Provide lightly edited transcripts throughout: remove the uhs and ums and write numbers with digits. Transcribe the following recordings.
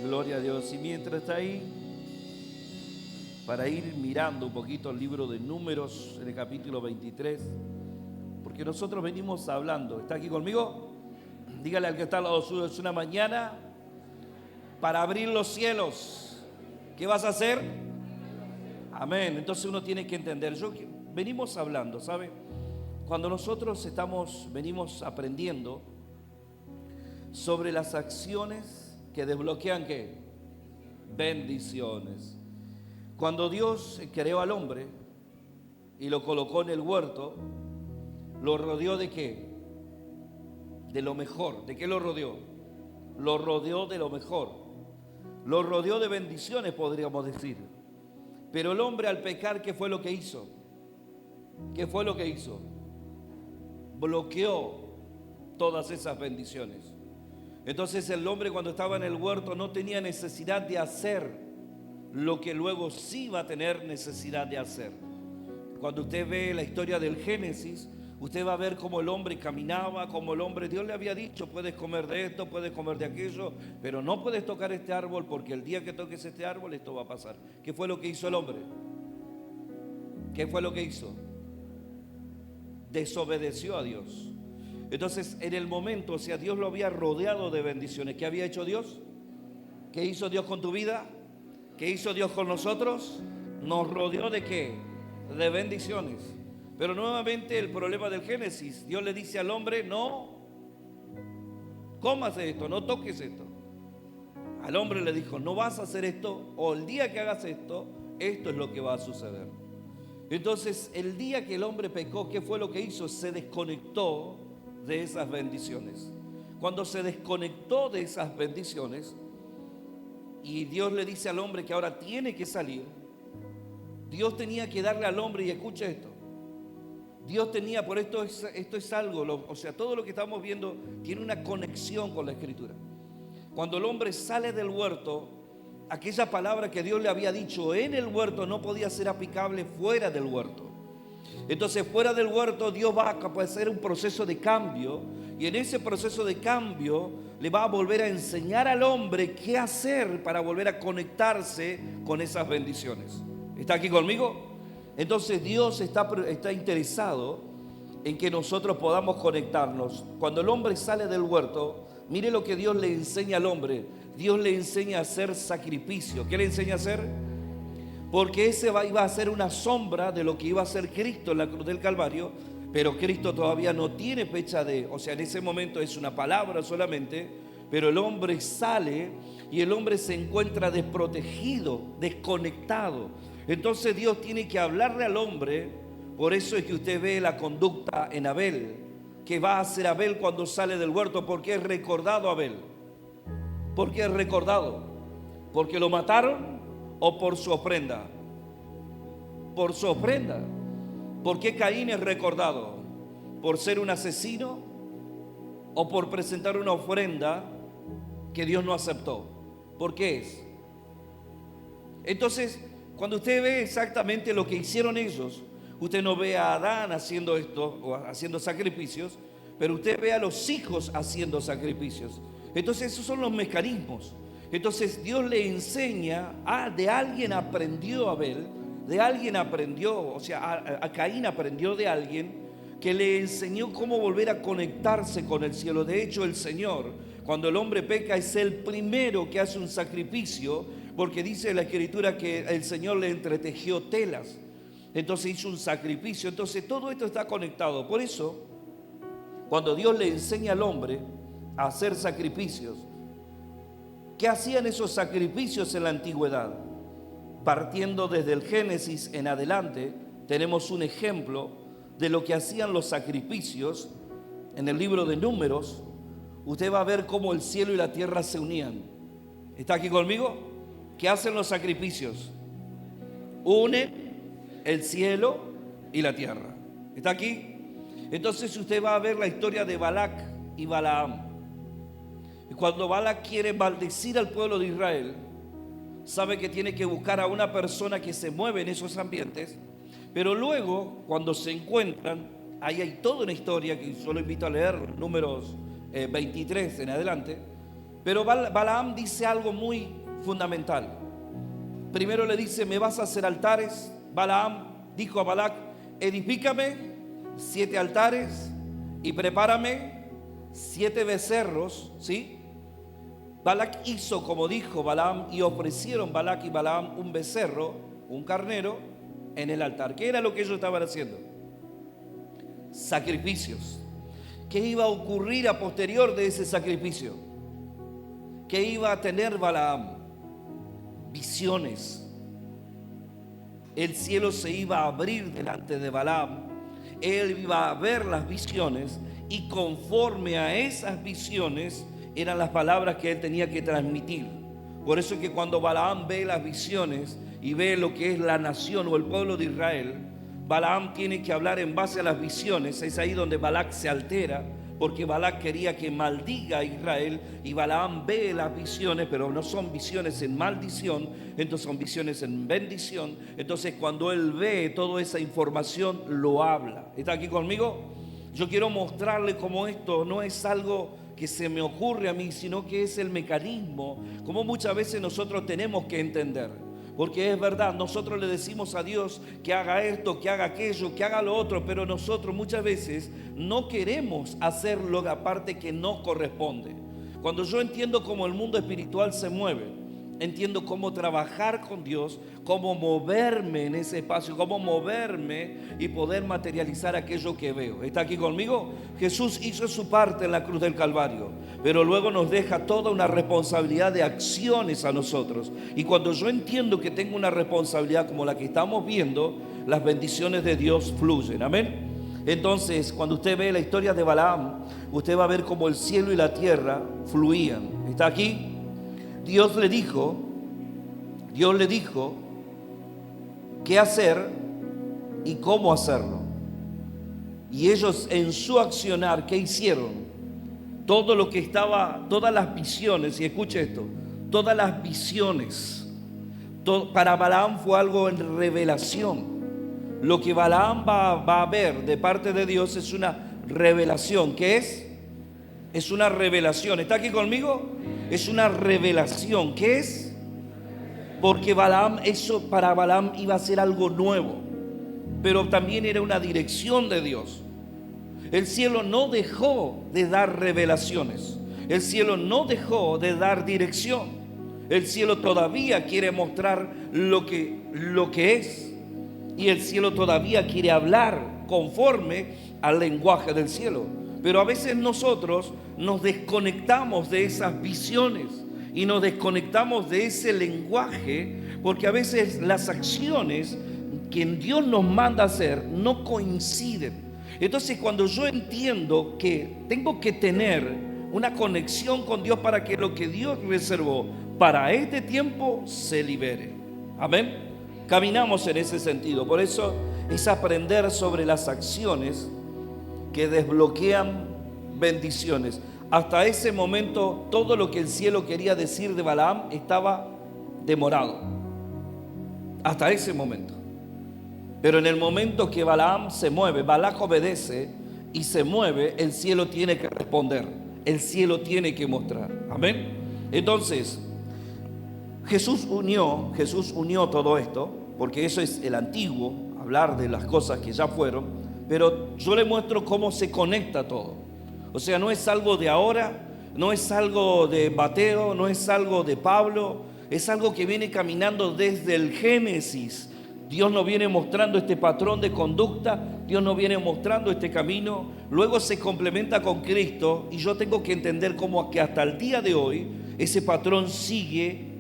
Gloria a Dios. Y mientras está ahí, para ir mirando un poquito el libro de Números, en el capítulo 23, porque nosotros venimos hablando. ¿Está aquí conmigo? Dígale al que está al lado suyo, es una mañana para abrir los cielos. ¿Qué vas a hacer? Amén. Entonces uno tiene que entender. Venimos hablando, ¿sabe? Cuando nosotros venimos aprendiendo sobre las acciones que desbloquean ¿qué? Bendiciones. Cuando Dios creó al hombre y lo colocó en el huerto, lo rodeó ¿de qué? De lo mejor. ¿De qué lo rodeó? Lo rodeó de lo mejor. Lo rodeó de bendiciones, podríamos decir. Pero el hombre al pecar, ¿qué fue lo que hizo? ¿Qué fue lo que hizo? Bloqueó todas esas bendiciones. Entonces el hombre, cuando estaba en el huerto, no tenía necesidad de hacer lo que luego sí iba a tener necesidad de hacer. Cuando usted ve la historia del Génesis, usted va a ver cómo el hombre caminaba, cómo el hombre, Dios le había dicho, puedes comer de esto, puedes comer de aquello, pero no puedes tocar este árbol porque el día que toques este árbol esto va a pasar. ¿Qué fue lo que hizo el hombre? ¿Qué fue lo que hizo? Desobedeció a Dios. Entonces, en el momento, o sea, Dios lo había rodeado de bendiciones. ¿Qué había hecho Dios? ¿Qué hizo Dios con tu vida? ¿Qué hizo Dios con nosotros? Nos rodeó ¿de qué? De bendiciones. Pero nuevamente el problema del Génesis, Dios le dice al hombre, no comas esto, no toques esto. Al hombre le dijo, no vas a hacer esto, o el día que hagas esto, esto es lo que va a suceder. Entonces, el día que el hombre pecó, ¿qué fue lo que hizo? Se desconectó de esas bendiciones. Cuando se desconectó de esas bendiciones, y Dios le dice al hombre que ahora tiene que salir, Dios tenía que darle al hombre, y escucha esto, Dios tenía, por esto es algo, o sea, todo lo que estamos viendo tiene una conexión con la Escritura. Cuando el hombre sale del huerto, aquella palabra que Dios le había dicho en el huerto no podía ser aplicable fuera del huerto. Entonces, fuera del huerto, Dios va a hacer un proceso de cambio, y en ese proceso de cambio le va a volver a enseñar al hombre qué hacer para volver a conectarse con esas bendiciones. ¿Está aquí conmigo? Entonces Dios está interesado en que nosotros podamos conectarnos. Cuando el hombre sale del huerto, mire lo que Dios le enseña al hombre. Dios le enseña a hacer sacrificio. ¿Qué le enseña a hacer? Porque ese iba a ser una sombra de lo que iba a ser Cristo en la cruz del Calvario. Pero Cristo todavía no tiene fecha o sea, en ese momento es una palabra solamente. Pero el hombre sale y el hombre se encuentra desprotegido, desconectado. Entonces Dios tiene que hablarle al hombre. Por eso es que usted ve la conducta en Abel. ¿Qué va a hacer Abel cuando sale del huerto? ¿Por qué es recordado Abel? ¿Por qué es recordado? ¿Porque lo mataron o por su ofrenda? Por su ofrenda. ¿Por qué Caín es recordado? ¿Por ser un asesino o por presentar una ofrenda que Dios no aceptó? ¿Por qué es? Entonces, cuando usted ve exactamente lo que hicieron ellos, usted no ve a Adán haciendo esto o haciendo sacrificios, pero usted ve a los hijos haciendo sacrificios. Entonces esos son los mecanismos. Entonces Dios le enseña, de alguien aprendió Abel, de alguien aprendió, o sea, a Caín aprendió de alguien que le enseñó cómo volver a conectarse con el cielo. De hecho, el Señor, cuando el hombre peca, es el primero que hace un sacrificio, porque dice la Escritura que el Señor le entretejió telas. Entonces hizo un sacrificio. Entonces todo esto está conectado. Por eso, cuando Dios le enseña al hombre a hacer sacrificios, ¿qué hacían esos sacrificios en la antigüedad? Partiendo desde el Génesis en adelante, tenemos un ejemplo de lo que hacían los sacrificios. En el libro de Números, usted va a ver cómo el cielo y la tierra se unían. ¿Está aquí conmigo? ¿Qué hacen los sacrificios? Unen el cielo y la tierra. ¿Está aquí? Entonces usted va a ver la historia de Balac y Balaam. Y cuando Balac quiere maldecir al pueblo de Israel, sabe que tiene que buscar a una persona que se mueve en esos ambientes. Pero luego, cuando se encuentran, ahí hay toda una historia que solo invito a leer, Números 23 en adelante. Pero Balaam dice algo muy fundamental. Primero le dice: me vas a hacer altares. Balaam dijo a Balac: edifícame 7 altares y prepárame 7 becerros, ¿sí? Balac hizo como dijo Balaam, y ofrecieron Balac y Balaam un becerro, un carnero, en el altar. ¿Qué era lo que ellos estaban haciendo? Sacrificios. ¿Qué iba a ocurrir a posterior de ese sacrificio? ¿Qué iba a tener Balaam? Visiones. El cielo se iba a abrir delante de Balaam. Él iba a ver las visiones, y conforme a esas visiones eran las palabras que él tenía que transmitir. Por eso es que cuando Balaam ve las visiones y ve lo que es la nación o el pueblo de Israel, Balaam tiene que hablar en base a las visiones. Es ahí donde Balac se altera, porque Balac quería que maldiga a Israel, y Balaam ve las visiones, pero no son visiones en maldición, entonces son visiones en bendición. Entonces cuando él ve toda esa información, lo habla. ¿Está aquí conmigo? Yo quiero mostrarle cómo esto no es algo que se me ocurre a mí, sino que es el mecanismo, como muchas veces nosotros tenemos que entender. Porque es verdad, nosotros le decimos a Dios que haga esto, que haga aquello, que haga lo otro, pero nosotros muchas veces no queremos hacer la parte que nos corresponde. Cuando yo entiendo cómo el mundo espiritual se mueve, entiendo cómo trabajar con Dios, cómo moverme en ese espacio, cómo moverme y poder materializar aquello que veo. ¿Está aquí conmigo? Jesús hizo su parte en la cruz del Calvario, pero luego nos deja toda una responsabilidad de acciones a nosotros. Y cuando yo entiendo que tengo una responsabilidad como la que estamos viendo, las bendiciones de Dios fluyen. Amén. Entonces, cuando usted ve la historia de Balaam, usted va a ver cómo el cielo y la tierra fluían. ¿Está aquí? Dios le dijo qué hacer y cómo hacerlo. Y ellos en su accionar, ¿qué hicieron? Todo lo que estaba, todas las visiones, y escuche esto, todas las visiones, para Balaam fue algo en revelación. Lo que Balaam va a ver de parte de Dios es una revelación. ¿Qué es? Es una revelación. ¿Está aquí conmigo? Es una revelación. ¿Qué es? Porque Balaam, eso para Balaam iba a ser algo nuevo, pero también era una dirección de Dios. El cielo no dejó de dar revelaciones. El cielo no dejó de dar dirección. El cielo todavía quiere mostrar lo que es. Y el cielo todavía quiere hablar conforme al lenguaje del cielo. Pero a veces nosotros nos desconectamos de esas visiones y nos desconectamos de ese lenguaje, porque a veces las acciones que Dios nos manda hacer no coinciden. Entonces, cuando yo entiendo que tengo que tener una conexión con Dios para que lo que Dios reservó para este tiempo se libere. Amén. Caminamos en ese sentido. Por eso es aprender sobre las acciones que desbloquean bendiciones. Hasta ese momento todo lo que el cielo quería decir de Balaam estaba demorado. Hasta ese momento. Pero en el momento que Balaam se mueve, Balac obedece y se mueve, el cielo tiene que responder. El cielo tiene que mostrar. Amén. Entonces, Jesús unió todo esto, porque eso es el antiguo, hablar de las cosas que ya fueron. Pero yo le muestro cómo se conecta todo. O sea, no es algo de ahora, no es algo de Mateo, no es algo de Pablo, es algo que viene caminando desde el Génesis. Dios nos viene mostrando este patrón de conducta, Dios nos viene mostrando este camino, luego se complementa con Cristo, y yo tengo que entender cómo que hasta el día de hoy ese patrón sigue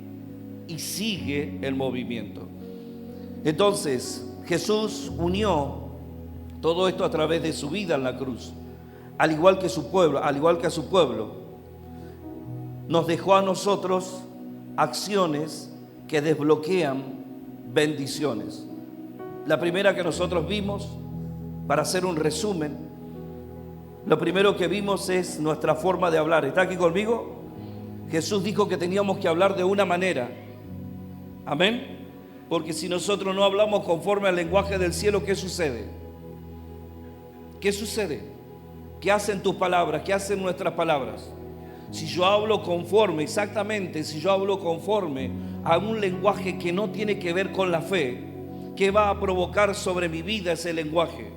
y sigue el movimiento. Entonces, Jesús unió todo esto a través de su vida en la cruz, al igual que su pueblo, al igual que a su pueblo. Nos dejó a nosotros acciones que desbloquean bendiciones. La primera que nosotros vimos, para hacer un resumen, lo primero que vimos es nuestra forma de hablar. ¿Está aquí conmigo? Jesús dijo que teníamos que hablar de una manera. Amén. Porque si nosotros no hablamos conforme al lenguaje del cielo, ¿qué sucede? ¿Qué sucede? ¿Qué hacen tus palabras? ¿Qué hacen nuestras palabras? Si yo hablo conforme, exactamente, si yo hablo conforme a un lenguaje que no tiene que ver con la fe, ¿qué va a provocar sobre mi vida ese lenguaje?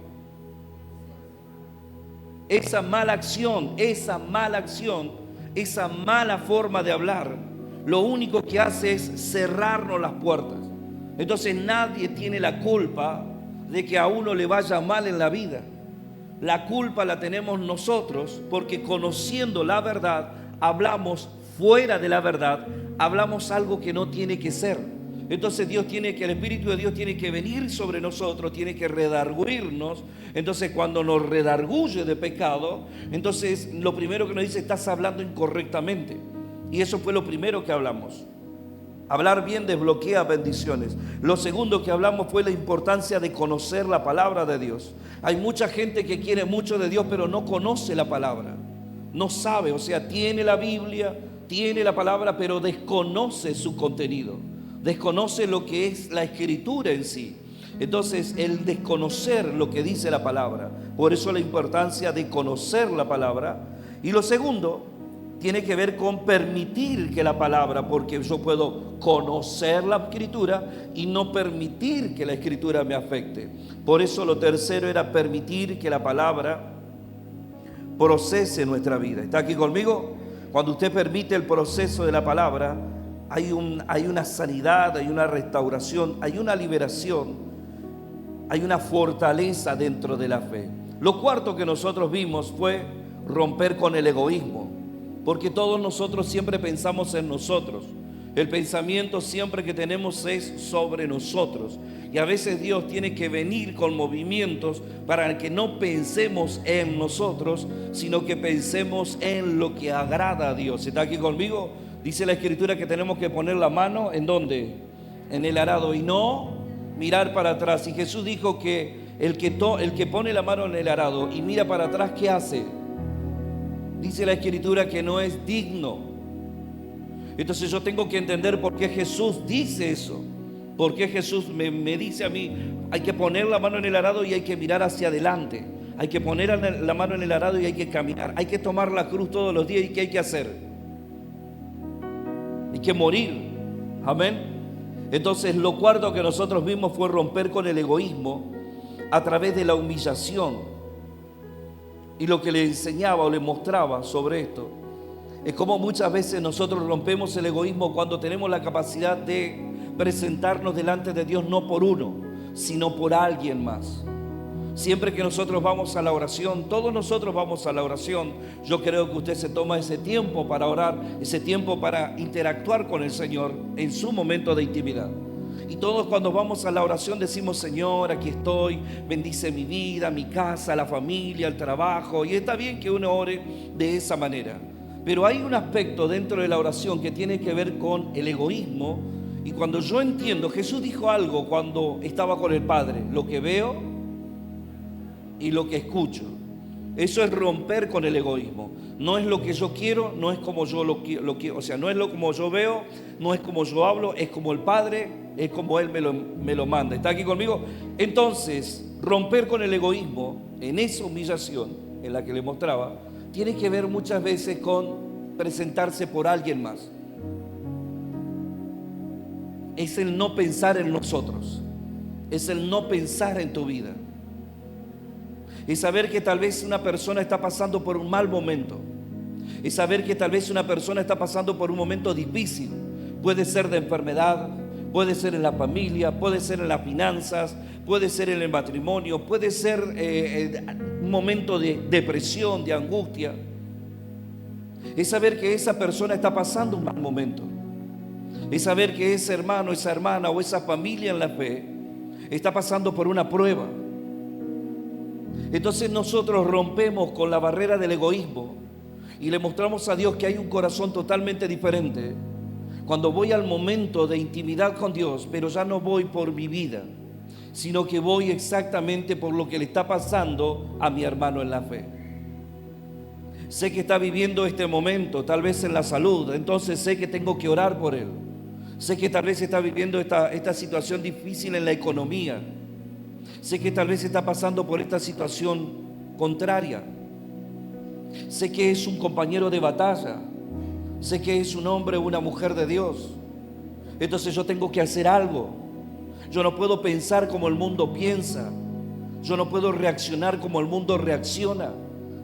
Esa mala acción, esa mala forma de hablar, lo único que hace es cerrarnos las puertas. Entonces nadie tiene la culpa de que a uno le vaya mal en la vida. La culpa la tenemos nosotros porque conociendo la verdad, hablamos fuera de la verdad, hablamos algo que no tiene que ser. Entonces el Espíritu de Dios tiene que venir sobre nosotros, tiene que redarguirnos. Entonces cuando nos redarguye de pecado, entonces lo primero que nos dice: estás hablando incorrectamente. Y eso fue lo primero que hablamos. Hablar bien desbloquea bendiciones. Lo segundo que hablamos fue la importancia de conocer la palabra de Dios. Hay mucha gente que quiere mucho de Dios, pero no conoce la palabra. No sabe, o sea, tiene la Biblia, tiene la palabra, pero desconoce su contenido. Desconoce lo que es la escritura en sí. Entonces, el desconocer lo que dice la palabra. Por eso la importancia de conocer la palabra. Y lo segundo tiene que ver con permitir que la palabra, porque yo puedo conocer la escritura y no permitir que la escritura me afecte. Por eso lo tercero era permitir que la palabra procese nuestra vida. ¿Está aquí conmigo? Cuando usted permite el proceso de la palabra, hay una sanidad, hay una restauración, hay una liberación, hay una fortaleza dentro de la fe. Lo cuarto que nosotros vimos fue romper con el egoísmo. Porque todos nosotros siempre pensamos en nosotros. El pensamiento siempre que tenemos es sobre nosotros. Y a veces Dios tiene que venir con movimientos para que no pensemos en nosotros, sino que pensemos en lo que agrada a Dios. ¿Está aquí conmigo? Dice la Escritura que tenemos que poner la mano ¿en dónde? En el arado y no mirar para atrás. Y Jesús dijo que el que pone la mano en el arado y mira para atrás, ¿qué hace? Dice la Escritura que no es digno. Entonces yo tengo que entender por qué Jesús dice eso. Por qué Jesús me dice a mí: hay que poner la mano en el arado y hay que mirar hacia adelante. Hay que poner la mano en el arado y hay que caminar. Hay que tomar la cruz todos los días. ¿Y qué hay que hacer? Hay que morir. Amén. Entonces lo cuarto que nosotros vimos fue romper con el egoísmo a través de la humillación. Y lo que le enseñaba o le mostraba sobre esto es cómo muchas veces nosotros rompemos el egoísmo cuando tenemos la capacidad de presentarnos delante de Dios no por uno, sino por alguien más. Siempre que nosotros vamos a la oración, todos nosotros vamos a la oración, yo creo que usted se toma ese tiempo para orar, ese tiempo para interactuar con el Señor en su momento de intimidad. Y todos cuando vamos a la oración decimos: Señor, aquí estoy, bendice mi vida, mi casa, la familia, el trabajo. Y está bien que uno ore de esa manera. Pero hay un aspecto dentro de la oración que tiene que ver con el egoísmo. Y cuando yo entiendo, Jesús dijo algo cuando estaba con el Padre: lo que veo y lo que escucho. Eso es romper con el egoísmo. No es lo que yo quiero, no es como yo lo quiero. O sea, no es como yo veo, no es como yo hablo, es como el Padre, es como Él me lo manda. ¿Está aquí conmigo? Entonces, romper con el egoísmo en esa humillación en la que le mostraba, tiene que ver muchas veces con presentarse por alguien más. Es el no pensar en nosotros. Es el no pensar en tu vida. Es saber que tal vez una persona está pasando por un mal momento. Es saber que tal vez una persona está pasando por un momento difícil. Puede ser de enfermedad, puede ser en la familia, puede ser en las finanzas, puede ser en el matrimonio, puede ser un momento de depresión, de angustia. Es saber que esa persona está pasando un mal momento. Es saber que ese hermano, esa hermana o esa familia en la fe está pasando por una prueba. Entonces nosotros rompemos con la barrera del egoísmo y le mostramos a Dios que hay un corazón totalmente diferente cuando voy al momento de intimidad con Dios, pero ya no voy por mi vida, sino que voy exactamente por lo que le está pasando a mi hermano en la fe. Sé que está viviendo este momento, tal vez en la salud, entonces sé que tengo que orar por él. Sé que tal vez está viviendo esta situación difícil en la economía. Sé que tal vez está pasando por esta situación contraria. Sé que es un compañero de batalla. sé que es un hombre o una mujer de Dios. Entonces yo tengo que hacer algo. Yo no puedo pensar como el mundo piensa. Yo no puedo reaccionar como el mundo reacciona.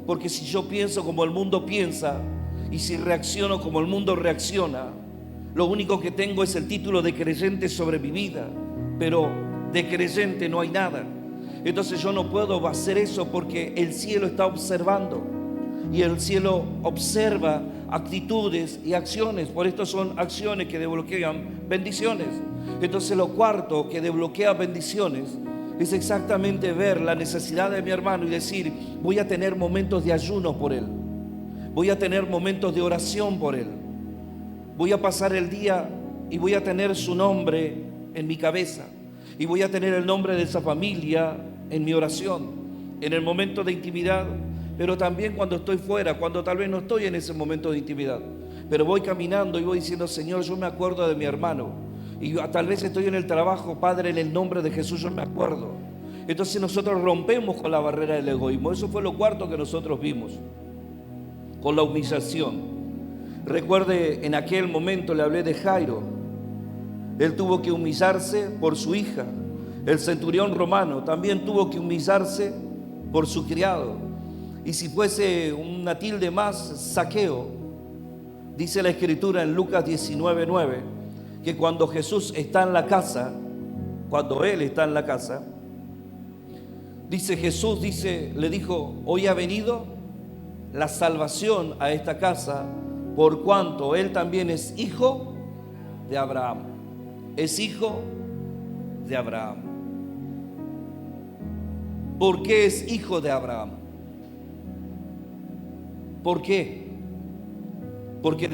Porque si yo pienso como el mundo piensa y si reacciono como el mundo reacciona, lo único que tengo es el título de creyente sobre mi vida, pero de creyente no hay nada. Entonces yo no puedo hacer eso porque el cielo está observando y el cielo observa actitudes y acciones. Por esto son acciones que desbloquean bendiciones. Entonces lo cuarto que desbloquea bendiciones es exactamente ver la necesidad de mi hermano y decir: voy a tener momentos de ayuno por él, voy a tener momentos de oración por él, voy a pasar el día y voy a tener su nombre en mi cabeza y voy a tener el nombre de esa familia en mi oración, en el momento de intimidad, pero también cuando estoy fuera, cuando tal vez no estoy en ese momento de intimidad, pero voy caminando y voy diciendo: Señor, yo me acuerdo de mi hermano. Y tal vez estoy en el trabajo: Padre, en el nombre de Jesús yo me acuerdo. Entonces nosotros rompemos con la barrera del egoísmo. Eso fue lo cuarto que nosotros vimos, con la humillación. Recuerde, en aquel momento le hablé de Jairo. Él tuvo que humillarse por su hija. El centurión romano también tuvo que humillarse por su criado. Y si fuese una tilde más, Zaqueo. Dice la Escritura en Lucas 19:9 que cuando Jesús está en la casa, cuando Él está en la casa, dice Jesús, le dijo: hoy ha venido la salvación a esta casa, por cuanto Él también es hijo de Abraham. Es hijo de Abraham. ¿Por qué es hijo de Abraham? ¿Por qué? Porque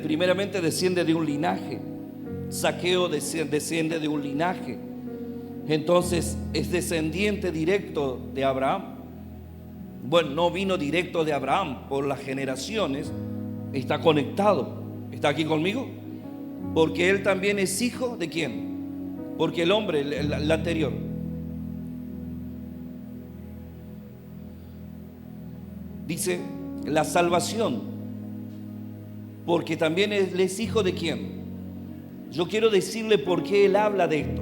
primeramente desciende de un linaje. Zaqueo desciende de un linaje. Entonces es descendiente directo de Abraham. Bueno, no vino directo de Abraham, por las generaciones está conectado. ¿Está aquí conmigo? Porque él también es hijo de ¿quién? Porque el hombre, el anterior, dice la salvación, porque también él es hijo de ¿quién? Yo quiero decirle por qué él habla de esto.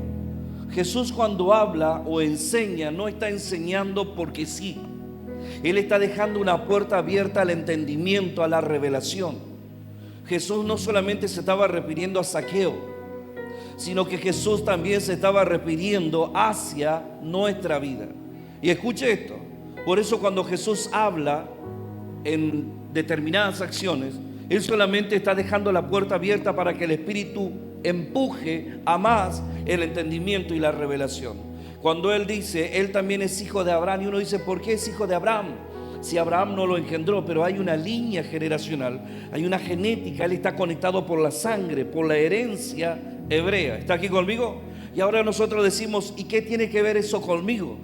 Jesús, cuando habla o enseña, no está enseñando porque sí. Él está dejando una puerta abierta al entendimiento, a la revelación. Jesús no solamente se estaba refiriendo a Zaqueo, sino que Jesús también se estaba refiriendo hacia nuestra vida. Y escuche esto. Por eso cuando Jesús habla en determinadas acciones, Él solamente está dejando la puerta abierta para que el Espíritu empuje a más el entendimiento y la revelación. Cuando Él dice, Él también es hijo de Abraham, y uno dice: ¿por qué es hijo de Abraham? Si Abraham no lo engendró, pero hay una línea generacional, hay una genética, Él está conectado por la sangre, por la herencia hebrea. ¿Está aquí conmigo? Y ahora nosotros decimos: ¿y qué tiene que ver eso conmigo?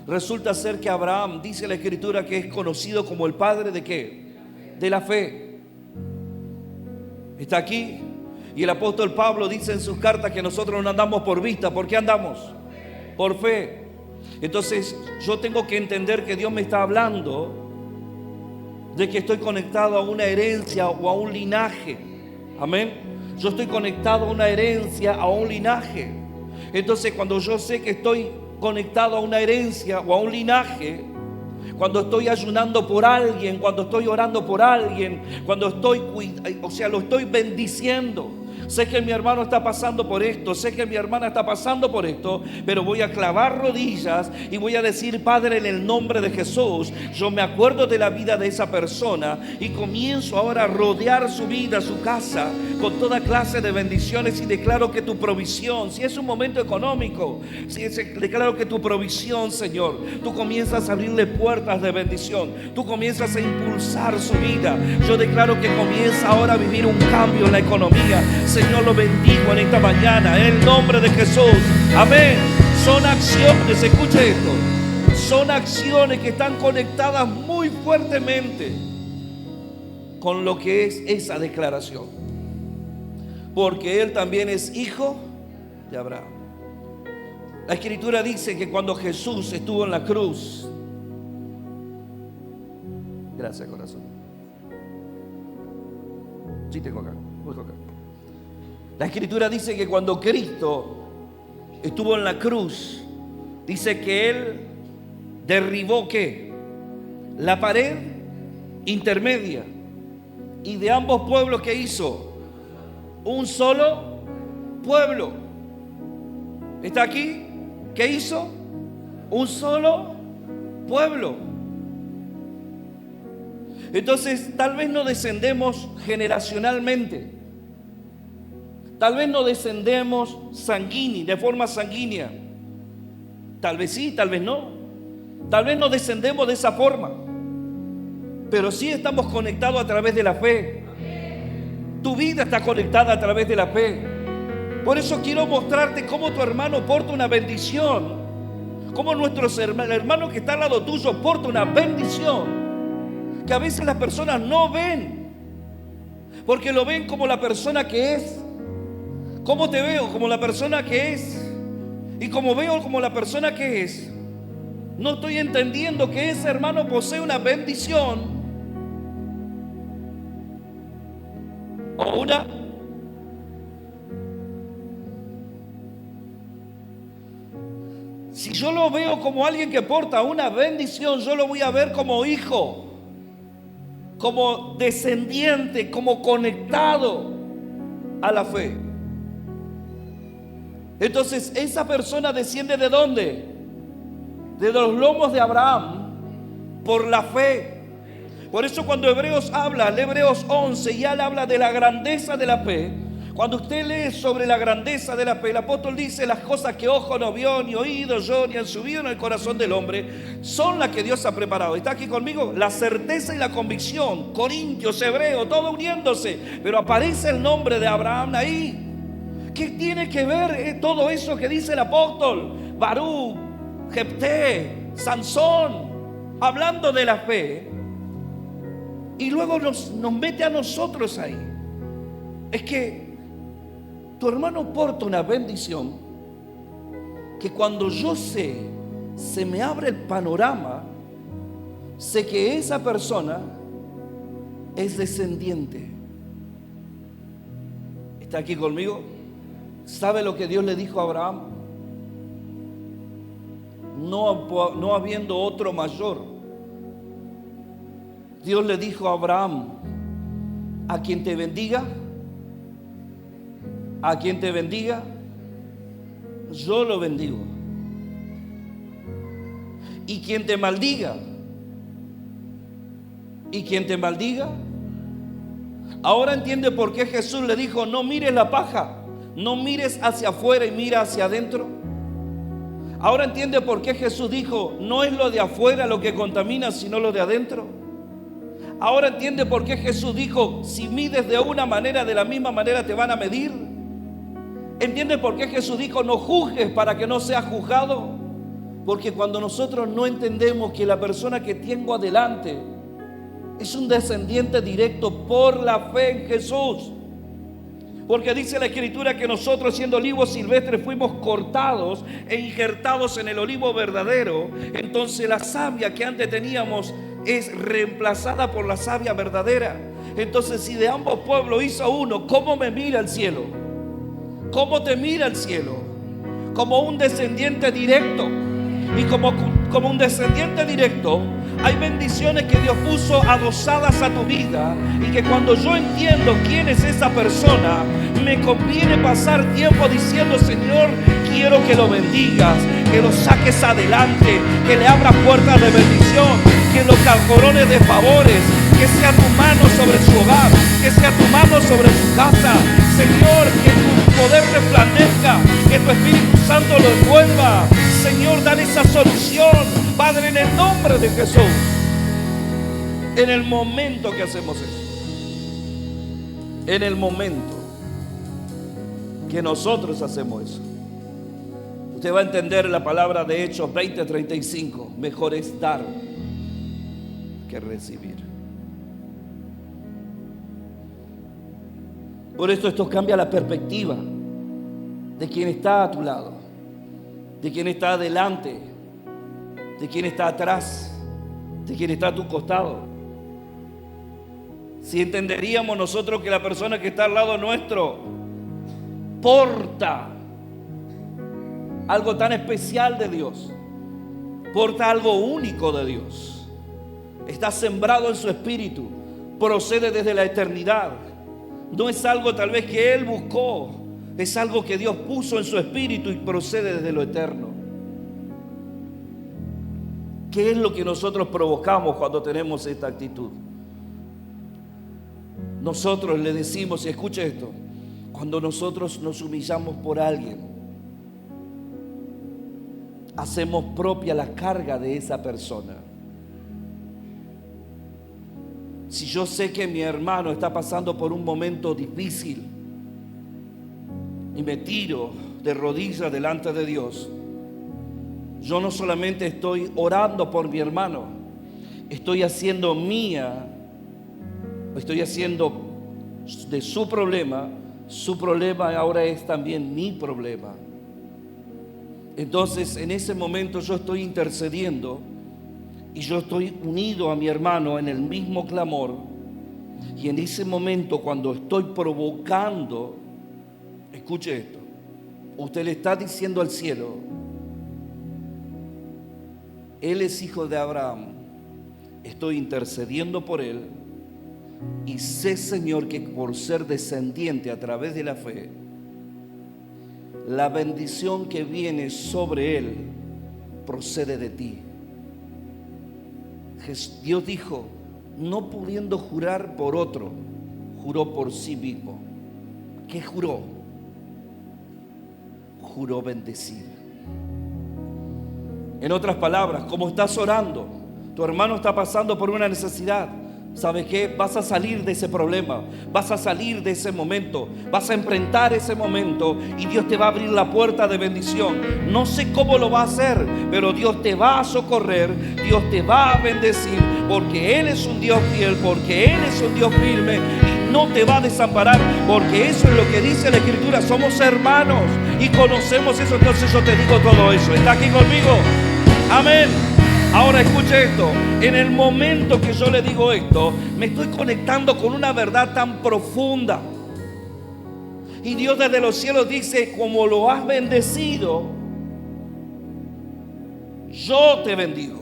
Resulta ser que Abraham, dice la Escritura, que es conocido como el padre ¿de qué? De la fe. ¿Está aquí? Y el apóstol Pablo dice en sus cartas que nosotros no andamos por vista. ¿Por qué andamos? Por fe. Entonces yo tengo que entender que Dios me está hablando de que estoy conectado a una herencia o a un linaje. Amén. Yo estoy conectado a una herencia, a un linaje. Entonces cuando yo sé que estoy conectado a una herencia o a un linaje, cuando estoy ayunando por alguien, cuando estoy orando por alguien, cuando lo estoy bendiciendo. Sé que mi hermano está pasando por esto, sé que mi hermana está pasando por esto, pero voy a clavar rodillas y voy a decir: Padre, en el nombre de Jesús, yo me acuerdo de la vida de esa persona y comienzo ahora a rodear su vida, su casa, con toda clase de bendiciones, y declaro que tu provisión, si es un momento económico, declaro que tu provisión, Señor, tú comienzas a abrirle puertas de bendición, tú comienzas a impulsar su vida. Yo declaro que comienza ahora a vivir un cambio en la economía. Señor, lo bendigo en esta mañana, en el nombre de Jesús. Amén. Son acciones, escuche esto, son acciones que están conectadas muy fuertemente con lo que es esa declaración. Porque Él también es hijo de Abraham. La Escritura dice que cuando Jesús estuvo en la cruz, gracias, corazón. Sí, tengo acá. La Escritura dice que cuando Cristo estuvo en la cruz, dice que Él derribó ¿qué? La pared intermedia. Y de ambos pueblos, ¿qué hizo? Un solo pueblo. ¿Está aquí? ¿Qué hizo? Un solo pueblo. Entonces, tal vez no descendemos generacionalmente. Tal vez no descendemos de forma sanguínea. Tal vez sí, tal vez no. Tal vez no descendemos de esa forma. Pero sí estamos conectados a través de la fe. Tu vida está conectada a través de la fe. Por eso quiero mostrarte cómo tu hermano porta una bendición. Cómo nuestro hermano que está al lado tuyo porta una bendición. Que a veces las personas no ven. Porque lo ven como la persona que es. ¿Cómo te veo? Como la persona que es. Y como veo como la persona que es, no estoy entendiendo que ese hermano posee una bendición. O si yo lo veo como alguien que porta una bendición, yo lo voy a ver como hijo, como descendiente, como conectado a la fe. Entonces, esa persona desciende ¿de dónde? De los lomos de Abraham, por la fe. Por eso cuando Hebreos habla, el Hebreos 11, ya le habla de la grandeza de la fe. Cuando usted lee sobre la grandeza de la fe, el apóstol dice: las cosas que ojo no vio, ni oído oyó, ni han subido en el corazón del hombre, son las que Dios ha preparado. ¿Está aquí conmigo? La certeza y la convicción, Corintios, Hebreos, todo uniéndose. Pero aparece el nombre de Abraham ahí. ¿Qué tiene que ver todo eso que dice el apóstol? Barú, Jefté, Sansón, hablando de la fe. Y luego nos mete a nosotros ahí. Es que tu hermano porta una bendición que cuando yo sé, se me abre el panorama, sé que esa persona es descendiente. ¿Está aquí conmigo? ¿Sabe lo que Dios le dijo a Abraham? No habiendo otro mayor, Dios le dijo a Abraham: a quien te bendiga, yo lo bendigo. Y quien te maldiga, ahora entiende por qué Jesús le dijo: no mires la paja, no mires hacia afuera y mira hacia adentro. Ahora entiende por qué Jesús dijo: no es lo de afuera lo que contamina, sino lo de adentro. Ahora entiende por qué Jesús dijo: si mides de una manera, de la misma manera te van a medir. ¿Entiende por qué Jesús dijo: no juzgues para que no seas juzgado? Porque cuando nosotros no entendemos que la persona que tengo adelante es un descendiente directo por la fe en Jesús. Porque dice la Escritura que nosotros, siendo olivos silvestres, fuimos cortados e injertados en el olivo verdadero. Entonces la savia que antes teníamos es reemplazada por la savia verdadera. Entonces, si de ambos pueblos hizo uno, ¿cómo me mira el cielo? ¿Cómo te mira el cielo? Como un descendiente directo. Y como un descendiente directo, hay bendiciones que Dios puso adosadas a tu vida, y que cuando yo entiendo quién es esa persona, me conviene pasar tiempo diciendo: Señor, quiero que lo bendigas, que lo saques adelante, que le abras puertas de bendición, que lo corones de favores, que sea tu mano sobre su hogar, que sea tu mano sobre su casa. Señor, que tu poder resplandezca, que tu Espíritu Santo lo envuelva. Señor, dale esa solución, Padre, en el nombre de Jesús. En el momento que hacemos eso, en el momento que nosotros hacemos eso, usted va a entender la palabra de Hechos 20:35. Mejor es dar que recibir. Por esto cambia la perspectiva de quien está a tu lado, de quien está adelante, de quien está atrás, de quien está a tu costado. si entenderíamos nosotros que la persona que está al lado nuestro porta algo tan especial de Dios, porta algo único de Dios, está sembrado en su espíritu, procede desde la eternidad, no es algo tal vez que Él buscó, es algo que Dios puso en su espíritu y procede desde lo eterno. ¿Qué es lo que nosotros provocamos cuando tenemos esta actitud? Nosotros le decimos, y escuche esto, cuando nosotros nos humillamos por alguien, hacemos propia la carga de esa persona. Si yo sé que mi hermano está pasando por un momento difícil y me tiro de rodillas delante de Dios, yo no solamente estoy orando por mi hermano, estoy haciendo mía, estoy haciendo de su problema ahora es también mi problema. Entonces en ese momento yo estoy intercediendo y yo estoy unido a mi hermano en el mismo clamor. Y en ese momento, cuando estoy provocando, escuche esto, usted le está diciendo al cielo: Él es hijo de Abraham, estoy intercediendo por él y sé, Señor, que por ser descendiente a través de la fe, la bendición que viene sobre él procede de ti. Dios dijo, no pudiendo jurar por otro, juró por sí mismo. ¿Qué juró? Juró bendecir. En otras palabras, como estás orando, tu hermano está pasando por una necesidad, ¿sabes qué? Vas a salir de ese problema, vas a salir de ese momento, vas a enfrentar ese momento y Dios te va a abrir la puerta de bendición. No sé cómo lo va a hacer, pero Dios te va a socorrer, Dios te va a bendecir, porque Él es un Dios fiel, porque Él es un Dios firme y no te va a desamparar, porque eso es lo que dice la Escritura, somos hermanos y conocemos eso. Entonces yo te digo todo eso. ¿Está aquí conmigo? Amén. Ahora escuche esto, en el momento que yo le digo esto, me estoy conectando con una verdad tan profunda. Y Dios desde los cielos dice, como lo has bendecido, yo te bendigo.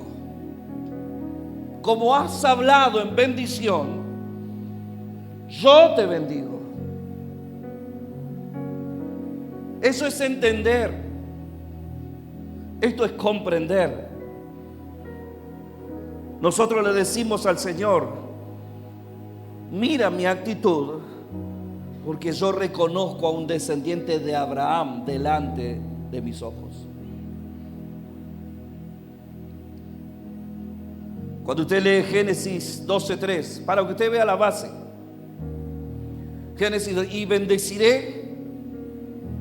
Como has hablado en bendición, yo te bendigo. Eso es entender. Esto es comprender. Nosotros le decimos al Señor, mira mi actitud, porque yo reconozco a un descendiente de Abraham delante de mis ojos. Cuando usted lee Génesis 12:3, para que usted vea la base, Génesis, y bendeciré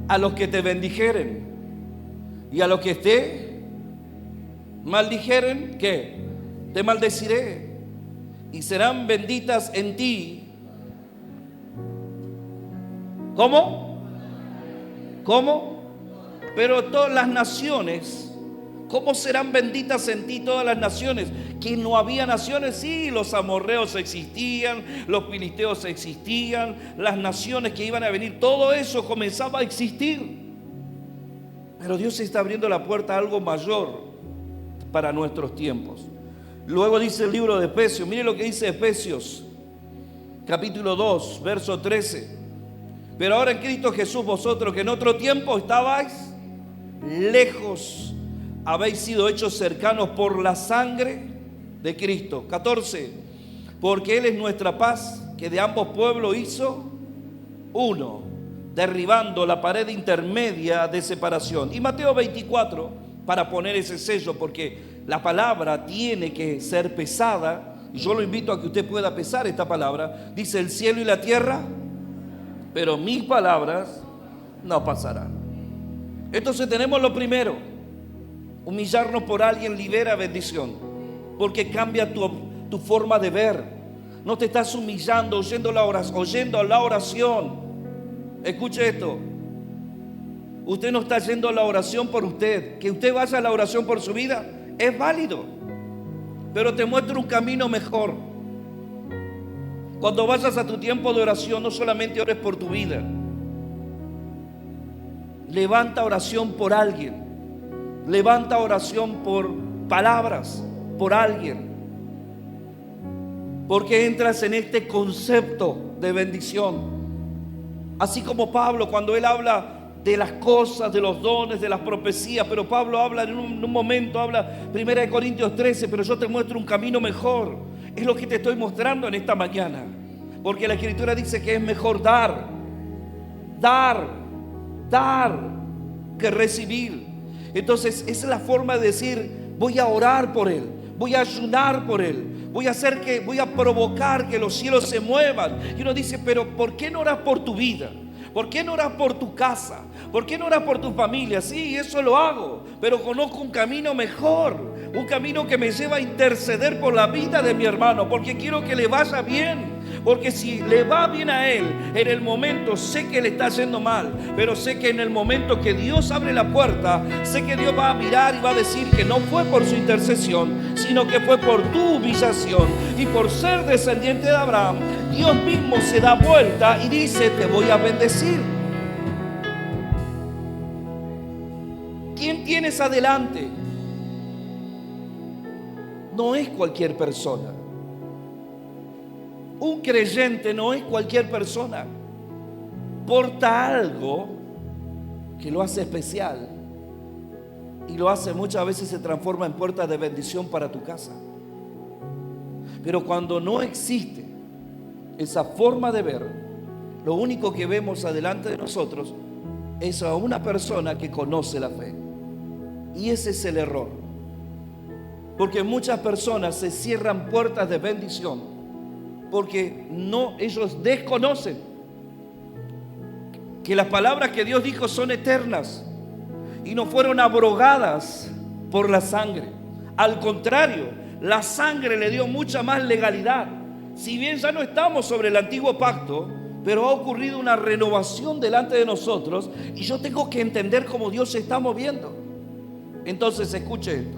a los que te bendijeren, y a los que te maldijeren, ¿qué? Te maldeciré, y serán benditas en ti. ¿Cómo? ¿Cómo? Pero todas las naciones, ¿cómo serán benditas en ti todas las naciones? Que no había naciones, sí, los amorreos existían, los filisteos existían, las naciones que iban a venir, todo eso comenzaba a existir. Pero Dios está abriendo la puerta a algo mayor para nuestros tiempos. Luego dice el libro de Efesios, mire lo que dice Efesios, capítulo 2, verso 13. Pero ahora en Cristo Jesús, vosotros que en otro tiempo estabais lejos, habéis sido hechos cercanos por la sangre de Cristo. 14. Porque Él es nuestra paz, que de ambos pueblos hizo uno, derribando la pared intermedia de separación. Y Mateo 24, para poner ese sello, porque la palabra tiene que ser pesada, y yo lo invito a que usted pueda pesar esta palabra. Dice el cielo y la tierra, pero mis palabras no pasarán. Entonces tenemos lo primero, humillarnos por alguien libera bendición, porque cambia tu forma de ver. No te estás humillando oyendo la oración. Escuche esto, usted no está yendo a la oración por usted. Que usted vaya a la oración por su vida es válido, pero te muestra un camino mejor. Cuando vayas a tu tiempo de oración, no solamente ores por tu vida. Levanta oración por alguien. Levanta oración por palabras, por alguien. Porque entras en este concepto de bendición. Así como Pablo, cuando él habla de las cosas, de los dones, de las profecías, pero Pablo habla en un momento, habla 1 Corintios 13, pero yo te muestro un camino mejor. Es lo que te estoy mostrando en esta mañana. Porque la Escritura dice que es mejor dar que recibir. Entonces esa es la forma de decir: voy a orar por él, voy a ayunar por él, voy a provocar que los cielos se muevan. Y uno dice: pero ¿por qué no oras por tu vida? ¿Por qué no oras por tu casa? ¿Por qué no oras por tu familia? Sí, eso lo hago, pero conozco un camino mejor, un camino que me lleva a interceder por la vida de mi hermano, porque quiero que le vaya bien. Porque si le va bien a él, en el momento sé que le está yendo mal, pero sé que en el momento que Dios abre la puerta, sé que Dios va a mirar y va a decir que no fue por su intercesión, sino que fue por tu humillación. Y por ser descendiente de Abraham, Dios mismo se da vuelta y dice: te voy a bendecir. ¿Quién tienes adelante? No es cualquier persona. Un creyente no es cualquier persona. Porta algo que lo hace especial, y lo hace, muchas veces se transforma en puerta de bendición para tu casa. Pero cuando no existe esa forma de ver, lo único que vemos adelante de nosotros es a una persona que conoce la fe. Y ese es el error. Porque muchas personas se cierran puertas de bendición porque ellos desconocen que las palabras que Dios dijo son eternas y no fueron abrogadas por la sangre. Al contrario, la sangre le dio mucha más legalidad. Si bien ya no estamos sobre el antiguo pacto, pero ha ocurrido una renovación delante de nosotros, y yo tengo que entender cómo Dios se está moviendo. Entonces escuche esto.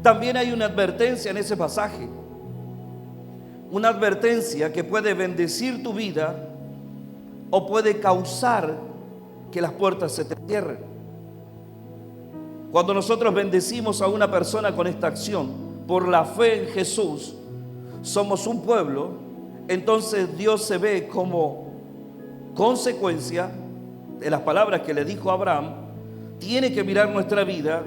También hay una advertencia en ese pasaje. Una advertencia que puede bendecir tu vida o puede causar que las puertas se te cierren. Cuando nosotros bendecimos a una persona con esta acción, por la fe en Jesús, somos un pueblo, entonces Dios se ve como consecuencia de las palabras que le dijo a Abraham. Tiene que mirar nuestra vida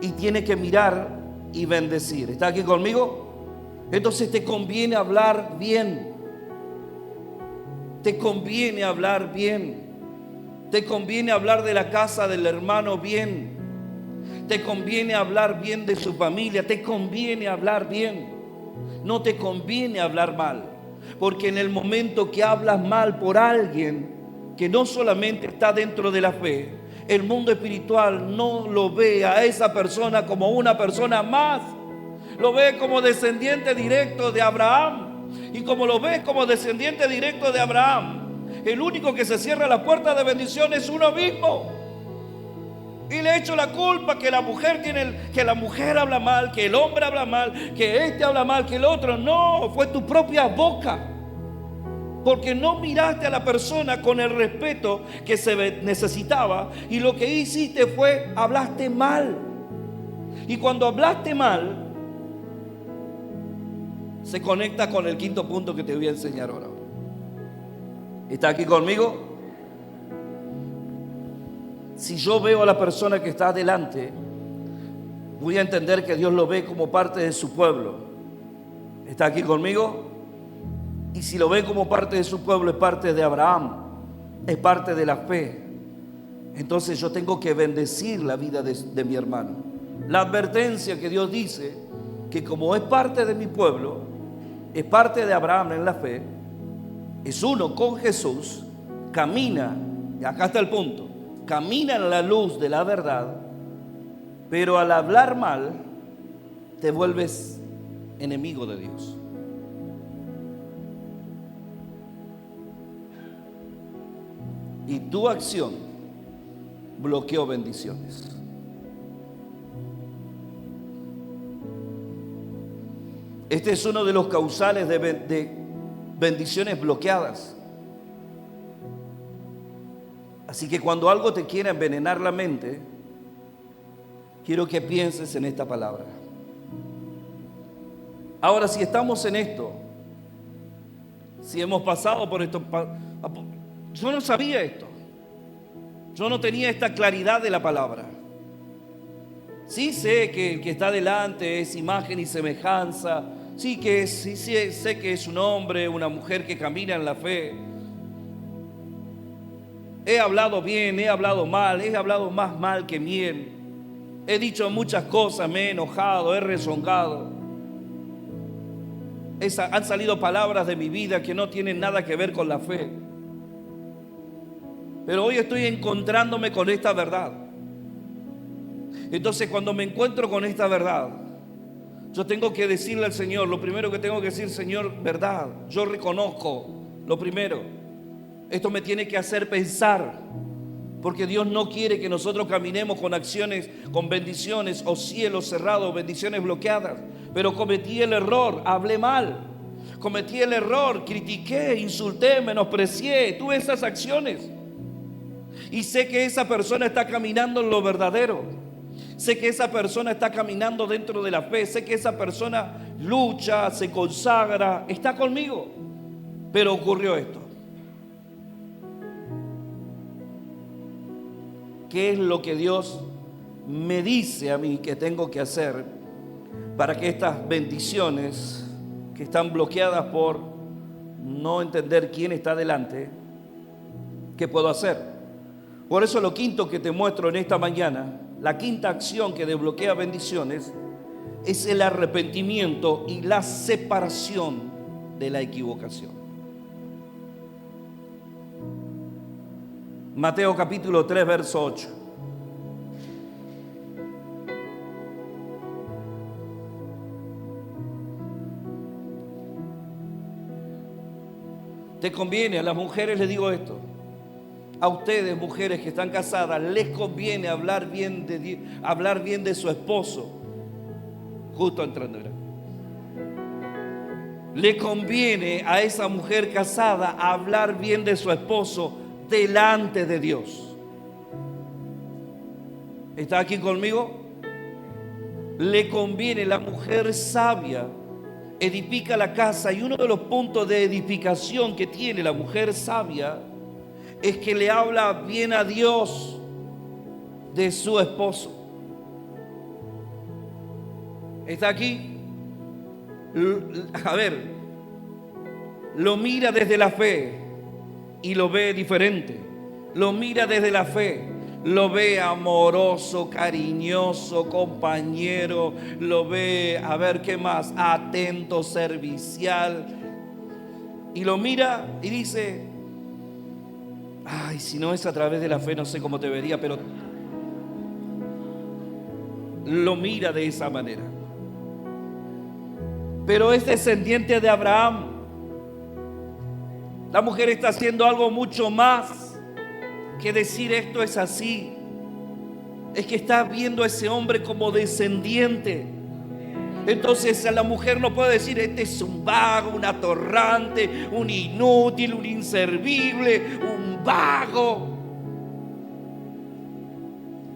y tiene que mirar y bendecir. ¿Está aquí conmigo? Entonces te conviene hablar bien. Te conviene hablar bien. Te conviene hablar de la casa del hermano bien. Te conviene hablar bien de su familia. Te conviene hablar bien. No te conviene hablar mal. Porque en el momento que hablas mal por alguien que no solamente está dentro de la fe, el mundo espiritual no lo ve a esa persona como una persona más. Lo ve como descendiente directo de Abraham. Y como lo ve como descendiente directo de Abraham, el único que se cierra la puerta de bendición es uno mismo. Y le echo la culpa que la mujer que la mujer habla mal, que el hombre habla mal, que este habla mal, que el otro. No, fue tu propia boca. Porque no miraste a la persona con el respeto que se necesitaba, y lo que hiciste fue hablaste mal. Y cuando hablaste mal, se conecta con el quinto punto que te voy a enseñar ahora. ¿Está aquí conmigo? Si yo veo a la persona que está adelante, voy a entender que Dios lo ve como parte de su pueblo. ¿Está aquí conmigo? Y si lo ve como parte de su pueblo, es parte de Abraham, es parte de la fe. Entonces yo tengo que bendecir la vida de mi hermano. La advertencia que Dios dice, que como es parte de mi pueblo, es parte de Abraham en la fe, es uno con Jesús, camina, y acá está el punto, camina en la luz de la verdad, pero al hablar mal, te vuelves enemigo de Dios. Y tu acción bloqueó bendiciones. Este es uno de los causales de bendiciones bloqueadas. Así que cuando algo te quiera envenenar la mente, quiero que pienses en esta palabra. Ahora, si estamos en esto, si hemos pasado por esto, yo no sabía esto. Yo no tenía esta claridad de la palabra. Sí sé que el que está delante es imagen y semejanza. Sí sé que es un hombre, una mujer que camina en la fe. He hablado bien, he hablado mal, he hablado más mal que bien. He dicho muchas cosas, me he enojado, he rezongado. Han salido palabras de mi vida que no tienen nada que ver con la fe. Pero hoy estoy encontrándome con esta verdad. Entonces, cuando me encuentro con esta verdad, yo tengo que decirle al Señor, lo primero que tengo que decir: Señor, verdad, yo reconozco lo primero. Esto me tiene que hacer pensar, porque Dios no quiere que nosotros caminemos con acciones, con bendiciones o cielos cerrados, bendiciones bloqueadas. Pero cometí el error, hablé mal, cometí el error, critiqué, insulté, menosprecié, tuve esas acciones. Y sé que esa persona está caminando en lo verdadero. Sé que esa persona está caminando dentro de la fe. Sé que esa persona lucha, se consagra, está conmigo. Pero ocurrió esto. ¿Qué es lo que Dios me dice a mí que tengo que hacer para que estas bendiciones que están bloqueadas por no entender quién está delante, qué puedo hacer? Por eso lo quinto que te muestro en esta mañana, la quinta acción que desbloquea bendiciones, es el arrepentimiento y la separación de la equivocación. Mateo capítulo 3, verso 8. Te conviene, a las mujeres les digo esto, a ustedes mujeres que están casadas, les conviene hablar bien de su esposo. Justo entrando, ¿verdad? Le conviene a esa mujer casada hablar bien de su esposo delante de Dios. ¿Está aquí conmigo? Le conviene, la mujer sabia edifica la casa, y uno de los puntos de edificación que tiene la mujer sabia es que le habla bien a Dios de su esposo. ¿Está aquí? A ver, lo mira desde la fe y lo ve diferente. Lo mira desde la fe, lo ve amoroso, cariñoso, compañero. Lo ve, a ver qué más, atento, servicial. Y lo mira y dice: ay, si no es a través de la fe, no sé cómo te vería, pero lo mira de esa manera. Pero es descendiente de Abraham. La mujer está haciendo algo mucho más que decir esto es así. Es que está viendo a ese hombre como descendiente. Entonces a la mujer no puede decir: este es un vago, un atorrante, un inútil, un inservible, un vago.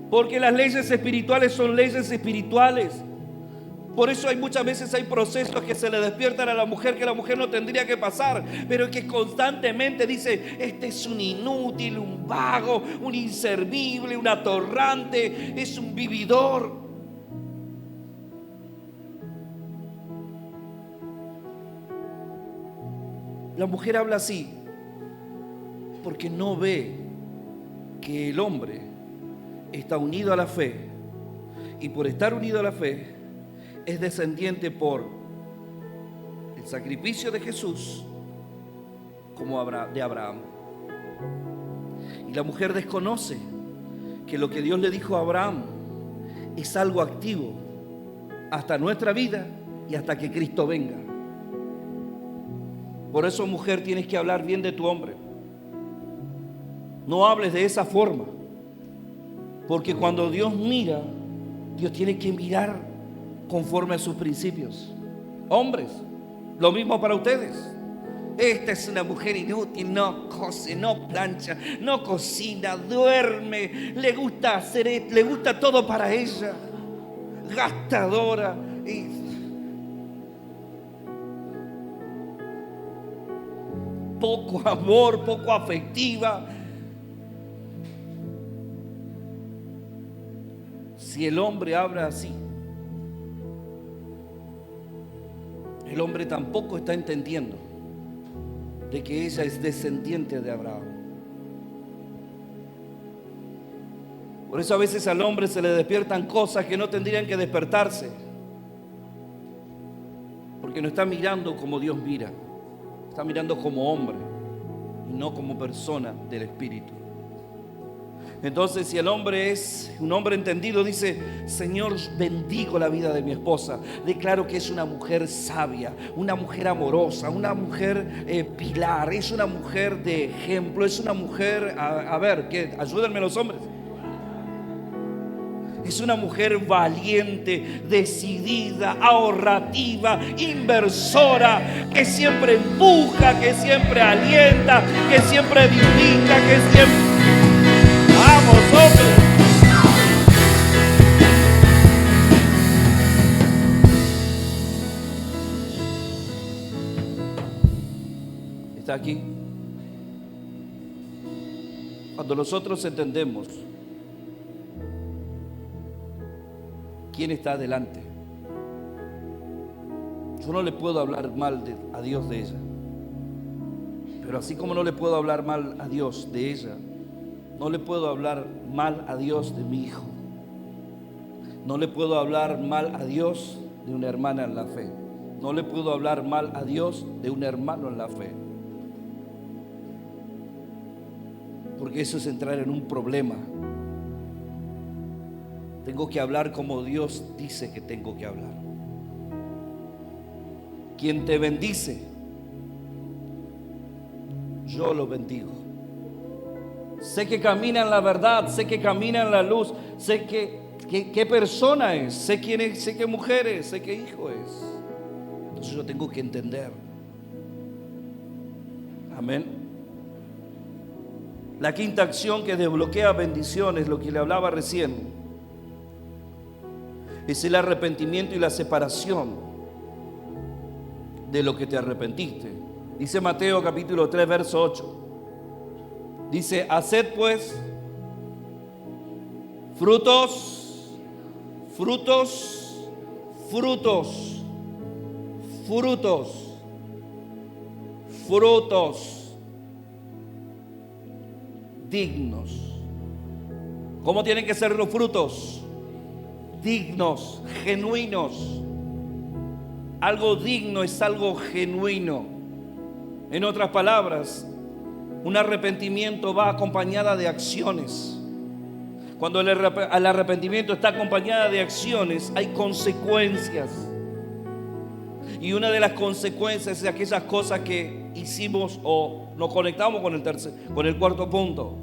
Porque las leyes espirituales son leyes espirituales. Por eso muchas veces hay procesos que se le despiertan a la mujer que la mujer no tendría que pasar, pero que constantemente dice: este es un inútil, un vago, un inservible, un atorrante, es un vividor. La mujer habla así porque no ve que el hombre está unido a la fe, y por estar unido a la fe es descendiente por el sacrificio de Jesús como de Abraham. Y la mujer desconoce que lo que Dios le dijo a Abraham es algo activo hasta nuestra vida y hasta que Cristo venga. Por eso, mujer, tienes que hablar bien de tu hombre. No hables de esa forma, porque cuando Dios mira, Dios tiene que mirar conforme a sus principios. Hombres, lo mismo para ustedes. esta es una mujer inútil, no cose, no plancha, no cocina, duerme, le gusta hacer, le gusta todo para ella, gastadora. Y poco amor, poco afectiva. Si el hombre habla así, el hombre tampoco está entendiendo de que ella es descendiente de Abraham. Por eso a veces al hombre se le despiertan cosas que no tendrían que despertarse, porque no está mirando como Dios mira, está mirando como hombre y no como persona del Espíritu. Entonces, si el hombre es un hombre entendido, dice: Señor, bendigo la vida de mi esposa, declaro que es una mujer sabia, una mujer amorosa, una mujer pilar, es una mujer de ejemplo, es una mujer, ayúdenme los hombres, es una mujer valiente, decidida, ahorrativa, inversora, que siempre empuja, que siempre alienta, que siempre edifica, que siempre... ¡Vamos, hombre! ¿Está aquí? Cuando nosotros entendemos quién está adelante, yo no le puedo hablar mal a Dios de ella, pero así como no le puedo hablar mal a Dios de ella, no le puedo hablar mal a Dios de mi hijo. No le puedo hablar mal a Dios de una hermana en la fe. No le puedo hablar mal a Dios de un hermano en la fe. Porque eso es entrar en un problema. Tengo que hablar como Dios dice que tengo que hablar. Quien te bendice, yo lo bendigo. Sé que camina en la verdad, sé que camina en la luz, sé qué persona es, sé quién es, sé qué mujer es, sé qué hijo es. Entonces yo tengo que entender. Amén. La quinta acción que desbloquea bendiciones, lo que le hablaba recién, es el arrepentimiento y la separación de lo que te arrepentiste. Dice Mateo capítulo 3, verso 8. Dice: haced pues frutos, dignos. ¿Cómo tienen que ser los frutos? Dignos, genuinos. Algo digno es algo genuino. En otras palabras, un arrepentimiento va acompañada de acciones. Cuando el arrepentimiento está acompañada de acciones, hay consecuencias. Y una de las consecuencias es aquellas cosas que hicimos, o nos conectamos con el cuarto punto.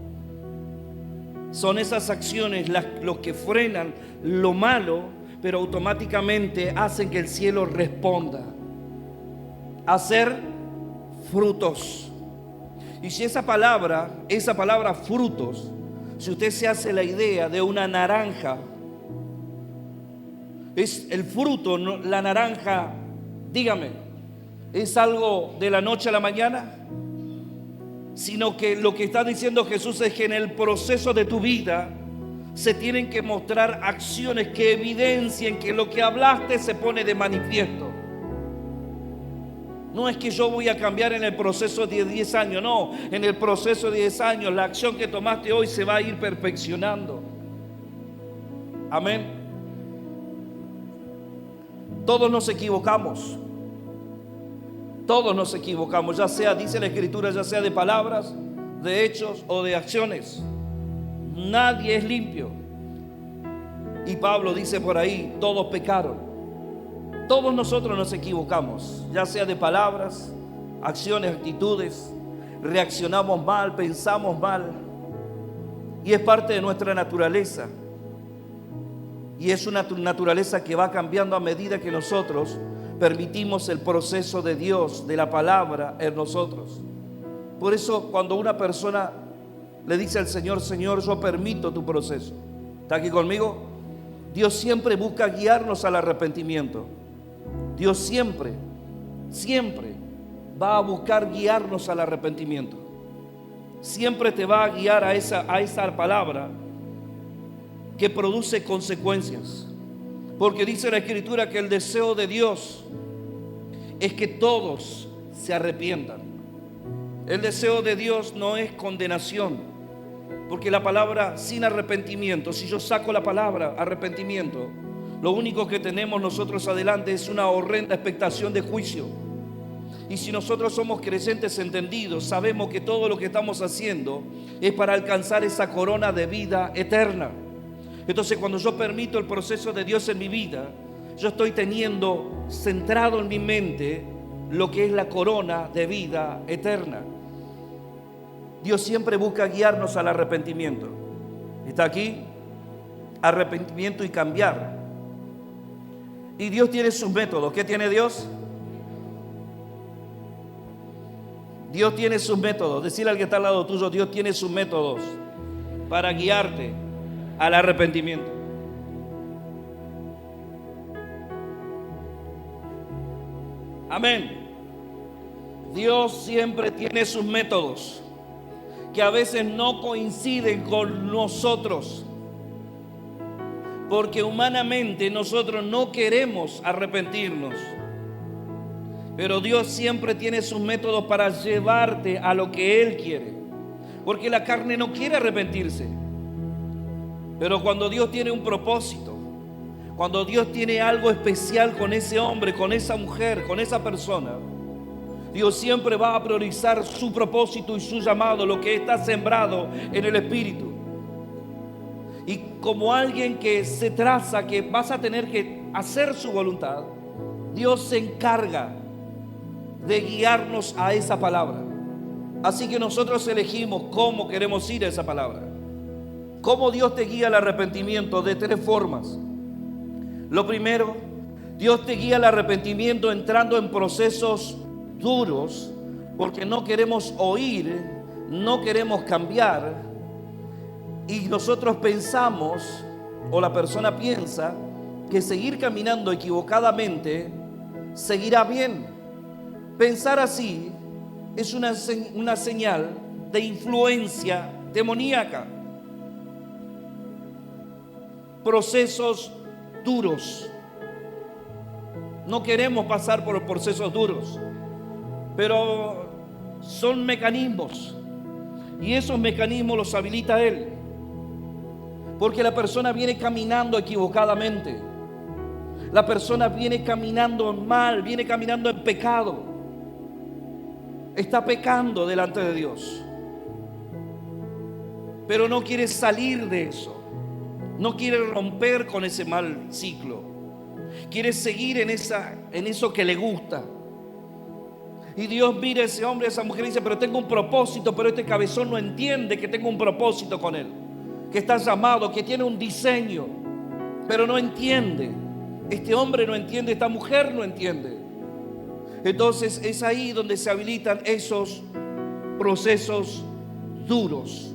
Son esas acciones los que frenan lo malo, pero automáticamente hacen que el cielo responda. Hacer frutos. Y si esa palabra frutos, si usted se hace la idea de una naranja, es el fruto, no, la naranja, dígame, ¿es algo de la noche a la mañana? Sino que lo que está diciendo Jesús es que en el proceso de tu vida se tienen que mostrar acciones que evidencien que lo que hablaste se pone de manifiesto. No es que yo voy a cambiar en el proceso de 10 años, no. En el proceso de 10 años, la acción que tomaste hoy se va a ir perfeccionando. Amén. Todos nos equivocamos. Todos nos equivocamos, ya sea, dice la Escritura, ya sea de palabras, de hechos o de acciones. Nadie es limpio. Y Pablo dice por ahí: todos pecaron. Todos nosotros nos equivocamos, ya sea de palabras, acciones, actitudes. Reaccionamos mal, pensamos mal. Y es parte de nuestra naturaleza. Y es una naturaleza que va cambiando a medida que nosotros permitimos el proceso de Dios, de la palabra en nosotros. Por eso cuando una persona le dice al Señor: Señor, yo permito tu proceso. ¿Está aquí conmigo? Dios siempre busca guiarnos al arrepentimiento. Dios siempre va a buscar guiarnos al arrepentimiento. Siempre te va a guiar a esa palabra que produce consecuencias. Porque dice la Escritura que el deseo de Dios es que todos se arrepientan. El deseo de Dios no es condenación, porque la palabra sin arrepentimiento, si yo saco la palabra arrepentimiento, lo único que tenemos nosotros adelante es una horrenda expectación de juicio. Y si nosotros somos creyentes entendidos, sabemos que todo lo que estamos haciendo es para alcanzar esa corona de vida eterna. Entonces, cuando yo permito el proceso de Dios en mi vida, yo estoy teniendo centrado en mi mente lo que es la corona de vida eterna. Dios siempre busca guiarnos al arrepentimiento. ¿Está aquí? Arrepentimiento y cambiar. Y Dios tiene sus métodos. ¿Qué tiene Dios? Dios tiene sus métodos. Decirle al que está al lado tuyo: Dios tiene sus métodos para guiarte al arrepentimiento. Amén. Dios siempre tiene sus métodos que a veces no coinciden con nosotros, porque humanamente nosotros no queremos arrepentirnos. Pero Dios siempre tiene sus métodos para llevarte a lo que Él quiere, porque la carne no quiere arrepentirse. Pero cuando Dios tiene un propósito, cuando Dios tiene algo especial con ese hombre, con esa mujer, con esa persona, Dios siempre va a priorizar su propósito y su llamado, lo que está sembrado en el Espíritu. Y como alguien que se traza, que vas a tener que hacer su voluntad, Dios se encarga de guiarnos a esa palabra. Así que nosotros elegimos cómo queremos ir a esa palabra. ¿Cómo Dios te guía al arrepentimiento? De tres formas. Lo primero, Dios te guía al arrepentimiento entrando en procesos duros, porque no queremos oír, no queremos cambiar, y nosotros pensamos, o la persona piensa, que seguir caminando equivocadamente seguirá bien. Pensar así es una señal de influencia demoníaca. Procesos duros. No queremos pasar por procesos duros, pero son mecanismos, y esos mecanismos los habilita Él, porque la persona viene caminando equivocadamente, la persona viene caminando mal, viene caminando en pecado, está pecando delante de Dios, pero no quiere salir de eso. No quiere romper con ese mal ciclo. Quiere seguir en eso que le gusta. Y Dios mira a ese hombre, a esa mujer y dice: pero tengo un propósito. Pero este cabezón no entiende que tengo un propósito con él, que está llamado, que tiene un diseño, pero no entiende. Este hombre no entiende, esta mujer no entiende. Entonces es ahí donde se habilitan esos procesos duros.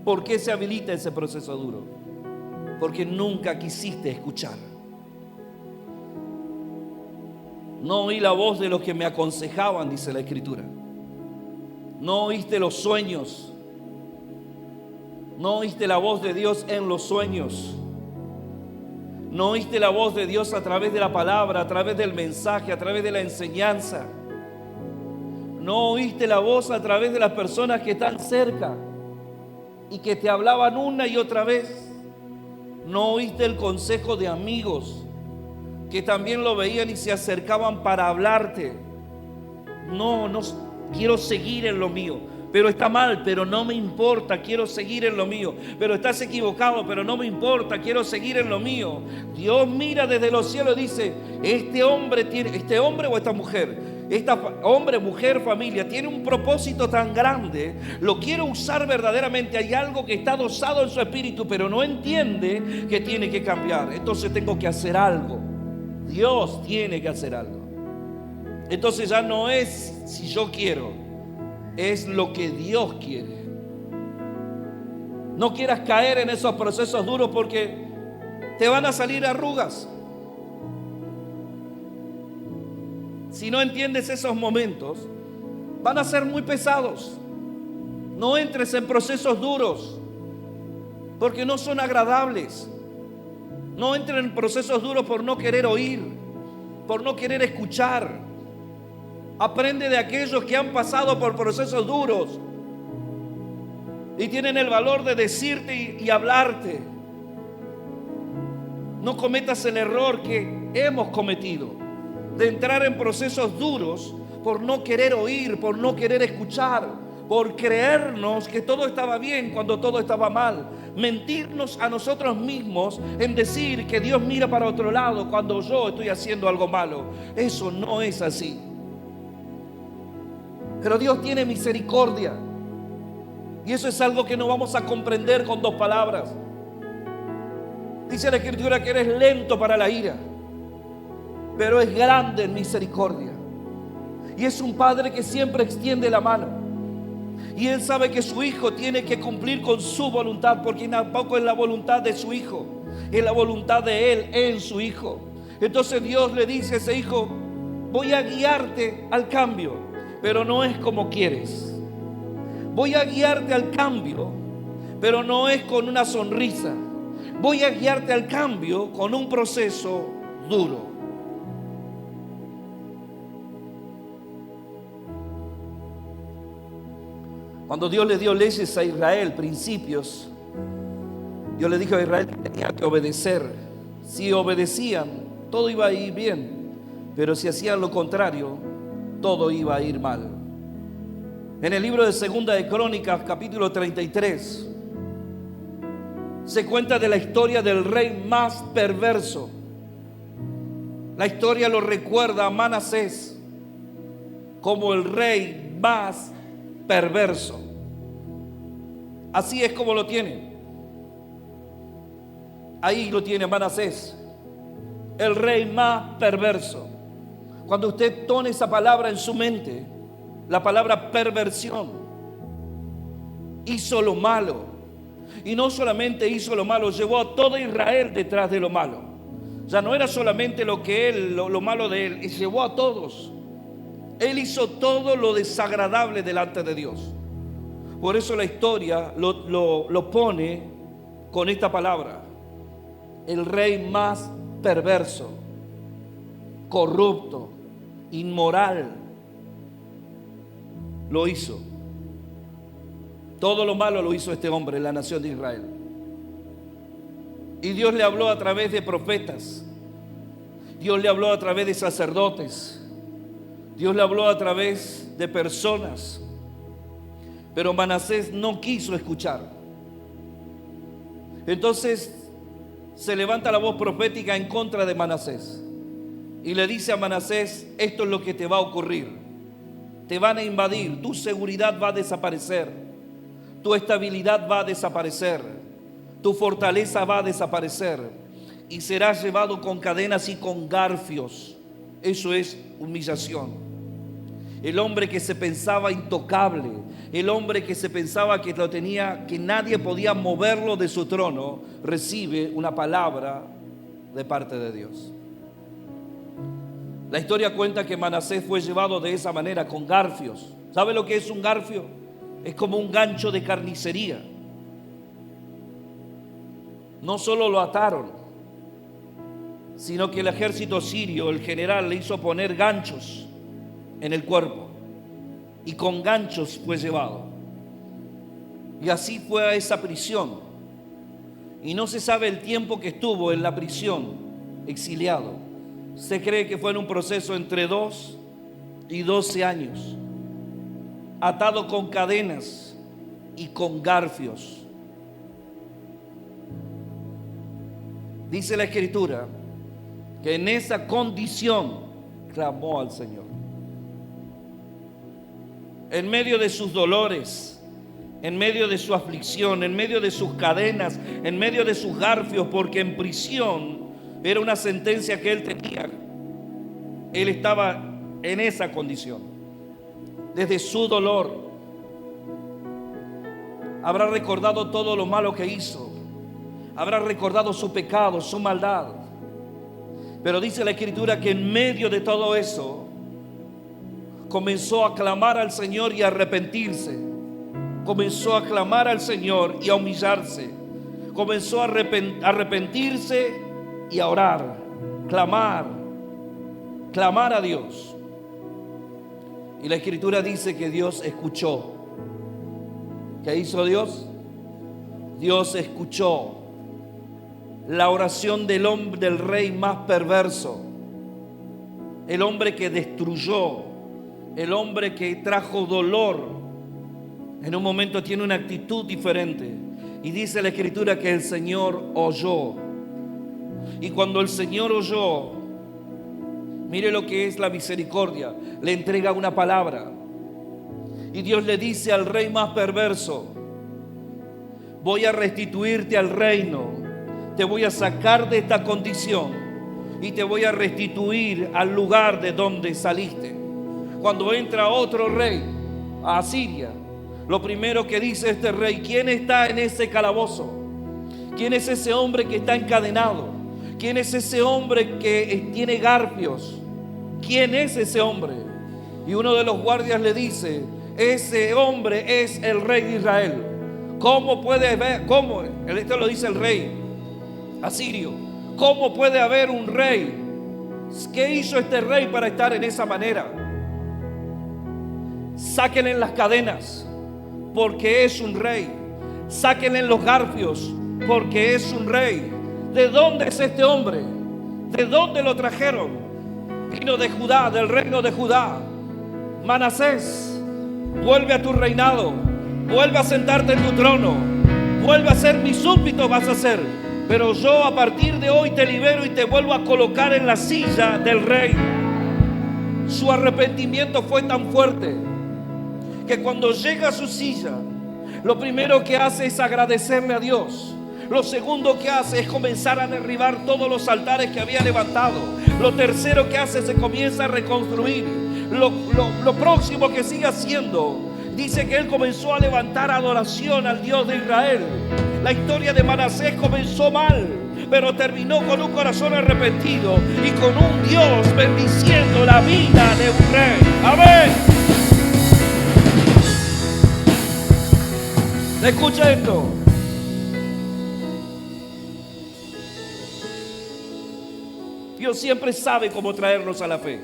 ¿Por qué se habilita ese proceso duro? Porque nunca quisiste escuchar. No oí la voz de los que me aconsejaban, dice la Escritura. No oíste los sueños. No oíste la voz de Dios en los sueños. No oíste la voz de Dios a través de la palabra, a través del mensaje, a través de la enseñanza. No oíste la voz a través de las personas que están cerca y que te hablaban una y otra vez. No oíste el consejo de amigos que también lo veían y se acercaban para hablarte. No quiero seguir en lo mío, pero está mal, pero no me importa, quiero seguir en lo mío. Pero estás equivocado, pero no me importa, quiero seguir en lo mío. Dios mira desde los cielos y dice: este hombre o esta mujer hombre, mujer, familia, tiene un propósito tan grande, lo quiere usar verdaderamente. Hay algo que está adosado en su espíritu, pero no entiende que tiene que cambiar. Entonces tengo que hacer algo. Dios tiene que hacer algo. Entonces ya no es si yo quiero, es lo que Dios quiere. No quieras caer en esos procesos duros porque te van a salir arrugas. Si no entiendes esos momentos, van a ser muy pesados. No entres en procesos duros, porque no son agradables. No entres en procesos duros por no querer oír, por no querer escuchar. Aprende de aquellos que han pasado por procesos duros y tienen el valor de decirte y hablarte. No cometas el error que hemos cometido, de entrar en procesos duros por no querer oír, por no querer escuchar, por creernos que todo estaba bien cuando todo estaba mal. Mentirnos a nosotros mismos en decir que Dios mira para otro lado cuando yo estoy haciendo algo malo. Eso no es así. Pero Dios tiene misericordia. Y eso es algo que no vamos a comprender con dos palabras. Dice la Escritura que eres lento para la ira, pero es grande en misericordia. Y es un padre que siempre extiende la mano. Y Él sabe que su hijo tiene que cumplir con su voluntad, porque tampoco es la voluntad de su hijo, es la voluntad de Él en su hijo. Entonces Dios le dice a ese hijo: voy a guiarte al cambio, pero no es como quieres. Voy a guiarte al cambio, pero no es con una sonrisa. Voy a guiarte al cambio con un proceso duro. Cuando Dios le dio leyes a Israel, principios, Dios le dijo a Israel que tenía que obedecer. Si obedecían, todo iba a ir bien, pero si hacían lo contrario, todo iba a ir mal. En el libro de Segunda de Crónicas, capítulo 33, se cuenta de la historia del rey más perverso. La historia lo recuerda a Manasés como el rey más perverso. Así es como lo tiene. Ahí lo tiene Manasés, el rey más perverso. Cuando usted tome esa palabra en su mente, la palabra perversión, hizo lo malo. Y no solamente hizo lo malo, llevó a todo Israel detrás de lo malo. Ya no era solamente lo que él, lo malo de él, llevó a todos. Él hizo todo lo desagradable delante de Dios. Por eso la historia lo pone con esta palabra: el rey más perverso, corrupto, inmoral, lo hizo. Todo lo malo lo hizo este hombre en la nación de Israel. Y Dios le habló a través de profetas. Dios le habló a través de sacerdotes. Dios le habló a través de personas. Pero Manasés no quiso escuchar. Entonces se levanta la voz profética en contra de Manasés. Y le dice a Manasés: esto es lo que te va a ocurrir. Te van a invadir, tu seguridad va a desaparecer. Tu estabilidad va a desaparecer, tu fortaleza va a desaparecer y serás llevado con cadenas y con garfios. Eso es humillación. El hombre que se pensaba intocable, el hombre que se pensaba que lo tenía, que nadie podía moverlo de su trono, recibe una palabra de parte de Dios. La historia cuenta que Manasés fue llevado de esa manera, con garfios. ¿Sabe lo que es un garfio? Es como un gancho de carnicería. No solo lo ataron, sino que el ejército sirio, el general, le hizo poner ganchos en el cuerpo, y con ganchos fue llevado. Y así fue a esa prisión. Y no se sabe el tiempo que estuvo en la prisión, exiliado. Se cree que fue en un proceso entre 2 y 12 años. Atado con cadenas y con garfios. Dice la Escritura que en esa condición clamó al Señor. en medio de sus dolores, en medio de su aflicción, en medio de sus cadenas, en medio de sus garfios, porque en prisión era una sentencia que él tenía. Él estaba en esa condición. Desde su dolor habrá recordado todo lo malo que hizo, habrá recordado su pecado, su maldad. Pero dice la Escritura que en medio de todo eso comenzó a clamar al Señor y a arrepentirse. Comenzó a clamar al Señor y a humillarse. Comenzó a arrepentirse y a orar, clamar a Dios. Y la Escritura dice que Dios escuchó. ¿Qué hizo Dios? Dios escuchó la oración del hombre, del rey más perverso, el hombre que destruyó, el hombre que trajo dolor. En un momento tiene una actitud diferente. Y dice la Escritura que el Señor oyó. Y cuando el Señor oyó, mire lo que es la misericordia. Le entrega una palabra. Y Dios le dice al rey más perverso: voy a restituirte al reino. Te voy a sacar de esta condición y te voy a restituir al lugar de donde saliste. Cuando entra otro rey a Asiria, lo primero que dice este rey: ¿quién está en ese calabozo? ¿Quién es ese hombre que está encadenado? ¿Quién es ese hombre que tiene garfios? ¿Quién es ese hombre? Y uno de los guardias le dice: ese hombre es el rey de Israel. ¿Cómo puede ver? ¿Cómo? Esto lo dice el rey asirio. ¿Cómo puede haber un rey? ¿Qué hizo este rey para estar en esa manera? Sáquenle las cadenas, porque es un rey. Sáquenle los garfios, porque es un rey. ¿De dónde es este hombre? ¿De dónde lo trajeron? Vino de Judá, del reino de Judá. Manasés, vuelve a tu reinado, vuelve a sentarte en tu trono, vuelve a ser mi súbdito, vas a ser. Pero yo a partir de hoy te libero y te vuelvo a colocar en la silla del rey. Su arrepentimiento fue tan fuerte que cuando llega a su silla, lo primero que hace es agradecerle a Dios. Lo segundo que hace es comenzar a derribar todos los altares que había levantado. Lo tercero que hace, se comienza a reconstruir. Lo próximo que sigue haciendo, dice que él comenzó a levantar adoración al Dios de Israel. La historia de Manasés comenzó mal, pero terminó con un corazón arrepentido y con un Dios bendiciendo la vida de un rey. Amén. Escucha esto. Dios siempre sabe cómo traernos a la fe.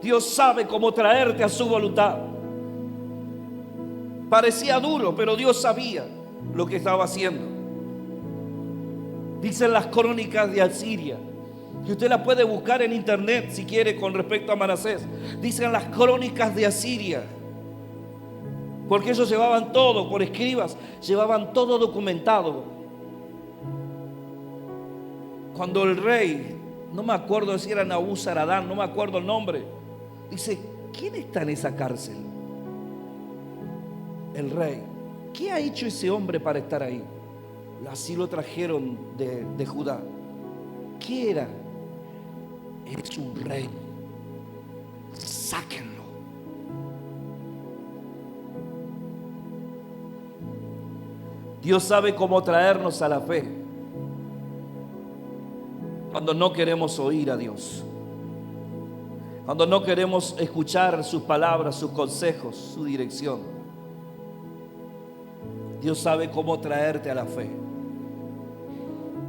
Dios sabe cómo traerte a su voluntad. Parecía duro, pero Dios sabía lo que estaba haciendo. Dicen las crónicas de Asiria, que usted las puede buscar en internet si quiere, con respecto a Manasés. Dicen las crónicas de Asiria, porque ellos llevaban todo, por escribas, llevaban todo documentado. Cuando el rey, no me acuerdo si era Nabuzaradán, no me acuerdo el nombre, dice: ¿quién está en esa cárcel? El rey. ¿Qué ha hecho ese hombre para estar ahí? Así lo trajeron de Judá. ¿Qué era? Es un rey. Sáquenlo. Dios sabe cómo traernos a la fe cuando no queremos oír a Dios, cuando no queremos escuchar sus palabras, sus consejos, su dirección. Dios sabe cómo traerte a la fe.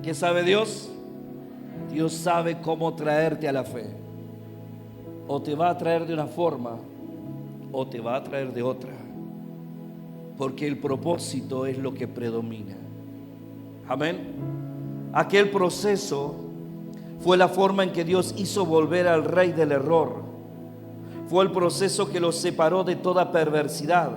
¿Qué sabe Dios? Dios sabe cómo traerte a la fe. O te va a traer de una forma, o te va a traer de otra, porque el propósito es lo que predomina. Amén. Aquel proceso fue la forma en que Dios hizo volver al rey del error. Fue el proceso que lo separó de toda perversidad.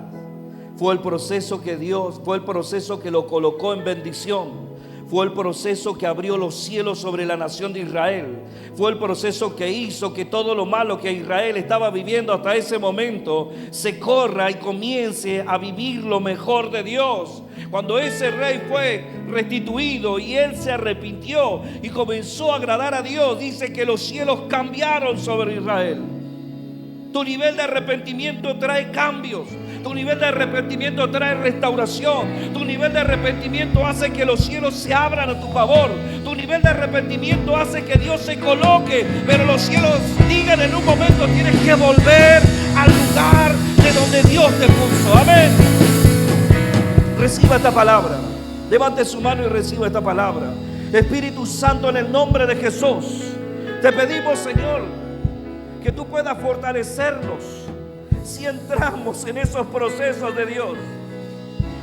Fue el proceso que lo colocó en bendición. Fue el proceso que abrió los cielos sobre la nación de Israel. Fue el proceso que hizo que todo lo malo que Israel estaba viviendo hasta ese momento se corra y comience a vivir lo mejor de Dios. Cuando ese rey fue restituido y él se arrepintió y comenzó a agradar a Dios, dice que los cielos cambiaron sobre Israel. Tu nivel de arrepentimiento trae cambios. Tu nivel de arrepentimiento trae restauración. Tu nivel de arrepentimiento hace que los cielos se abran a tu favor. Tu nivel de arrepentimiento hace que Dios se coloque, pero los cielos digan en un momento: tienes que volver al lugar de donde Dios te puso. Amén. Reciba esta palabra. Levante su mano y reciba esta palabra. Espíritu Santo, en el nombre de Jesús, te pedimos, Señor, que tú puedas fortalecernos si entramos en esos procesos de Dios,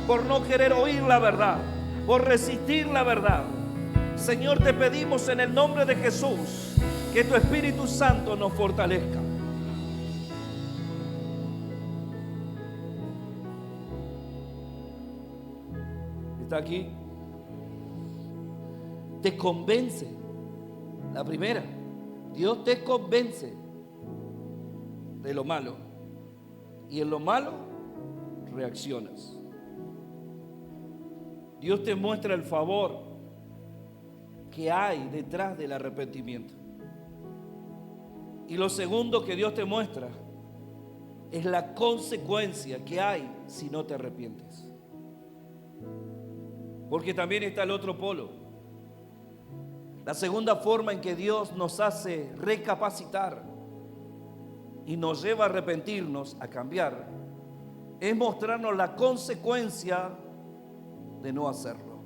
por no querer oír la verdad, por resistir la verdad. Señor, te pedimos en el nombre de Jesús que tu Espíritu Santo nos fortalezca. ¿Está aquí? Te convence. La primera, Dios te convence de lo malo, y en lo malo reaccionas. Dios te muestra el favor que hay detrás del arrepentimiento. Y lo segundo que Dios te muestra es la consecuencia que hay si no te arrepientes. Porque también está el otro polo. La segunda forma en que Dios nos hace recapacitar y nos lleva a arrepentirnos, a cambiar, es mostrarnos la consecuencia de no hacerlo.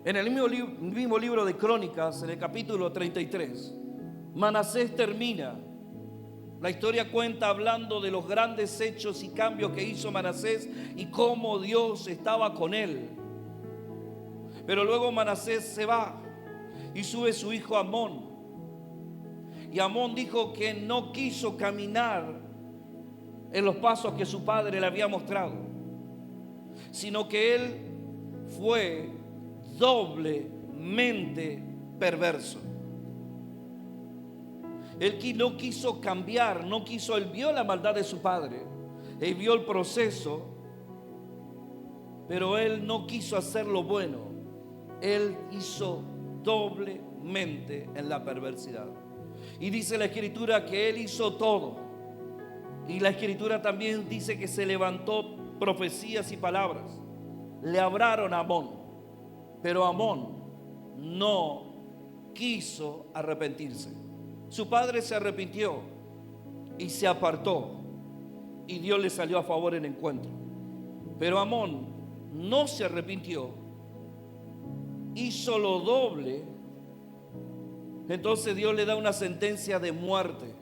En el mismo libro de Crónicas, en el capítulo 33, Manasés termina. La historia cuenta hablando de los grandes hechos y cambios que hizo Manasés y cómo Dios estaba con él. Pero luego Manasés se va y sube su hijo Amón. Y Amón dijo que no quiso caminar en los pasos que su padre le había mostrado, sino que él fue doblemente perverso. Él no quiso cambiar, él vio la maldad de su padre, él vio el proceso, pero él no quiso hacer lo bueno. Él hizo doblemente en la perversidad. Y dice la Escritura que él hizo todo. Y la Escritura también dice que se levantó profecías y palabras. Le hablaron a Amón, pero Amón no quiso arrepentirse. Su padre se arrepintió y se apartó, y Dios le salió a favor en encuentro. Pero Amón no se arrepintió, hizo lo doble. Entonces Dios le da una sentencia de muerte.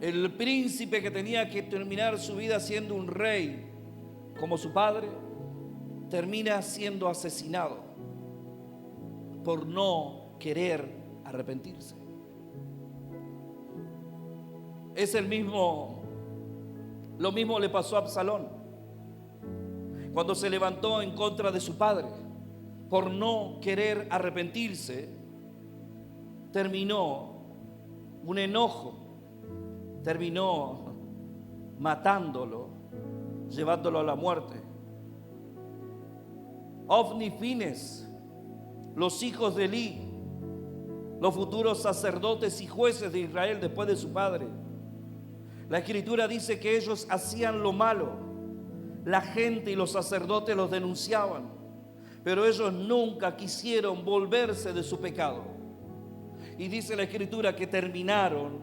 El príncipe que tenía que terminar su vida siendo un rey como su padre, termina siendo asesinado por no querer arrepentirse. Lo mismo le pasó a Absalón cuando se levantó en contra de su padre. Por no querer arrepentirse, terminó un enojo, terminó matándolo, llevándolo a la muerte. Ofni y Fines, los hijos de Elí, los futuros sacerdotes y jueces de Israel después de su padre. La Escritura dice que ellos hacían lo malo. La gente y los sacerdotes los denunciaban, pero ellos nunca quisieron volverse de su pecado. Y dice la Escritura que terminaron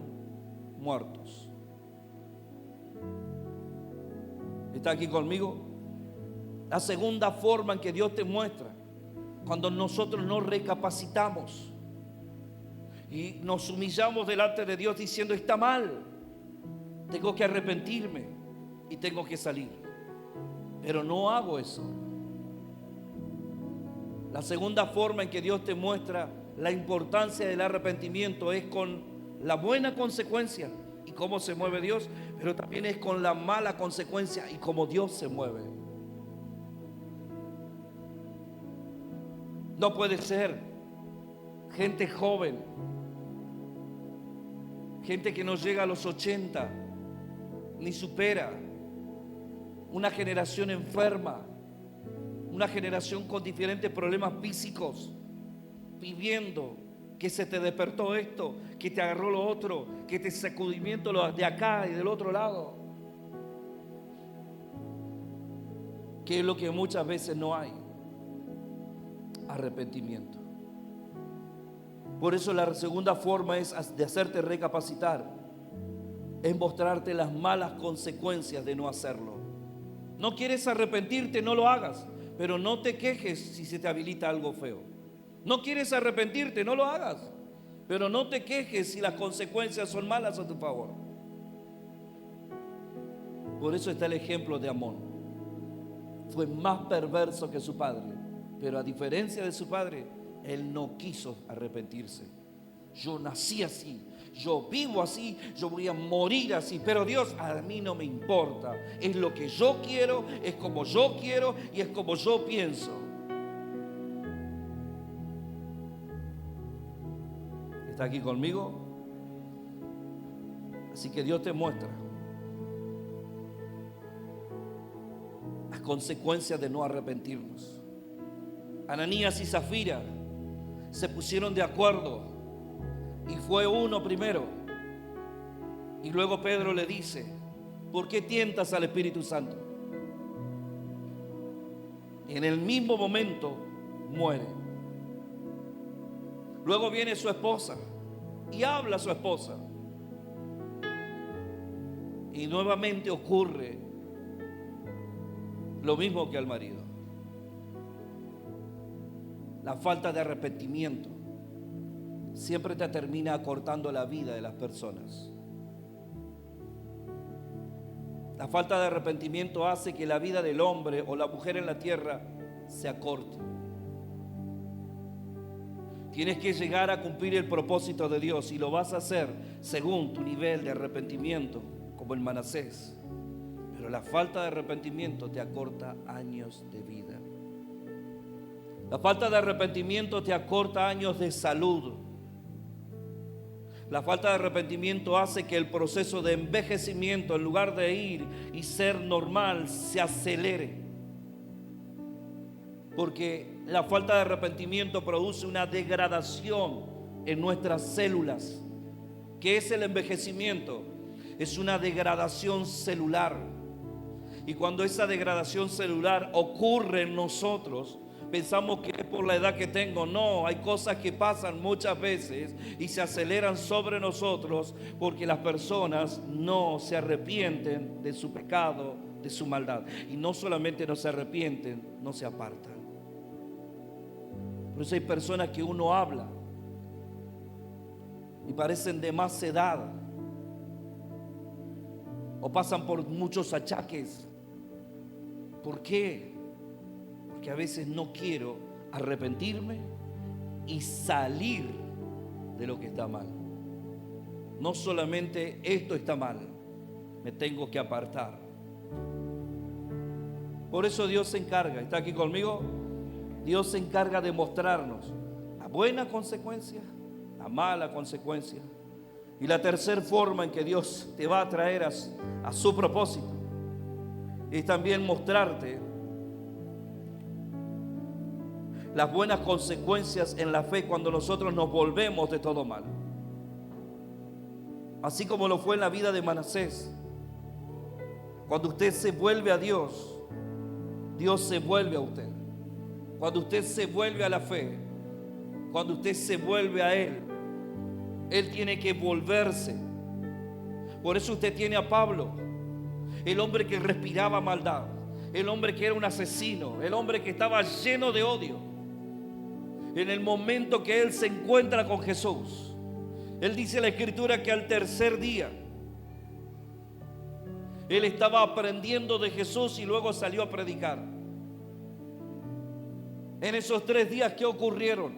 muertos. ¿Está aquí conmigo? La segunda forma en que Dios te muestra, cuando nosotros nos recapacitamos y nos humillamos delante de Dios diciendo: está mal, tengo que arrepentirme y tengo que salir, pero no hago eso. La segunda forma en que Dios te muestra la importancia del arrepentimiento es con la buena consecuencia y cómo se mueve Dios, pero también es con la mala consecuencia y cómo Dios se mueve. No puede ser. Gente joven, gente que no llega a los 80, ni supera. Una generación enferma, una generación con diferentes problemas físicos, viviendo que se te despertó esto, que te agarró lo otro, que te sacudimiento de acá y del otro lado. Que es lo que muchas veces no hay: arrepentimiento. Por eso la segunda forma de hacerte recapacitar, es mostrarte las malas consecuencias de no hacerlo. No quieres arrepentirte, no lo hagas, pero no te quejes si se te habilita algo feo. No quieres arrepentirte, no lo hagas, pero no te quejes si las consecuencias son malas a tu favor. Por eso está el ejemplo de Amón. Fue más perverso que su padre, pero a diferencia de su padre, él no quiso arrepentirse. Yo nací así, yo vivo así, yo voy a morir así, pero Dios, a mí no me importa. Es lo que yo quiero, es como yo quiero y es como yo pienso. ¿Está aquí conmigo? Así que Dios te muestra las consecuencias de no arrepentirnos. Ananías y Zafira se pusieron de acuerdo y fue uno primero. Y luego Pedro le dice: ¿por qué tientas al Espíritu Santo? Y en el mismo momento muere. Luego viene su esposa y habla a su esposa. Y nuevamente ocurre lo mismo que al marido. La falta de arrepentimiento siempre te termina acortando la vida de las personas. La falta de arrepentimiento hace que la vida del hombre o la mujer en la tierra se acorte. Tienes que llegar a cumplir el propósito de Dios y lo vas a hacer según tu nivel de arrepentimiento, como el Manasés. Pero la falta de arrepentimiento te acorta años de vida. La falta de arrepentimiento te acorta años de salud. La falta de arrepentimiento hace que el proceso de envejecimiento, en lugar de ir y ser normal, se acelere. Porque la falta de arrepentimiento produce una degradación en nuestras células. ¿Qué es el envejecimiento? Es una degradación celular. Y cuando esa degradación celular ocurre en nosotros, pensamos que es por la edad que tengo. No, hay cosas que pasan muchas veces y se aceleran sobre nosotros porque las personas no se arrepienten de su pecado, de su maldad. Y no solamente no se arrepienten, no se apartan. Por eso hay personas que uno habla y parecen de más edad o pasan por muchos achaques. ¿Por qué? Porque a veces no quiero arrepentirme y salir de lo que está mal. No solamente esto está mal, me tengo que apartar. Por eso Dios se encarga, ¿está aquí conmigo? Dios se encarga de mostrarnos la buena consecuencia, la mala consecuencia. Y la tercera forma en que Dios te va a traer a su propósito es también mostrarte las buenas consecuencias en la fe cuando nosotros nos volvemos de todo mal. Así como lo fue en la vida de Manasés. Cuando usted se vuelve a Dios, Dios se vuelve a usted. Cuando usted se vuelve a la fe, cuando usted se vuelve a Él, Él tiene que volverse. Por eso usted tiene a Pablo, el hombre que respiraba maldad, el hombre que era un asesino, el hombre que estaba lleno de odio. En el momento que él se encuentra con Jesús, él dice en la Escritura que al tercer día él estaba aprendiendo de Jesús y luego salió a predicar. En esos 3 días, ¿qué ocurrieron?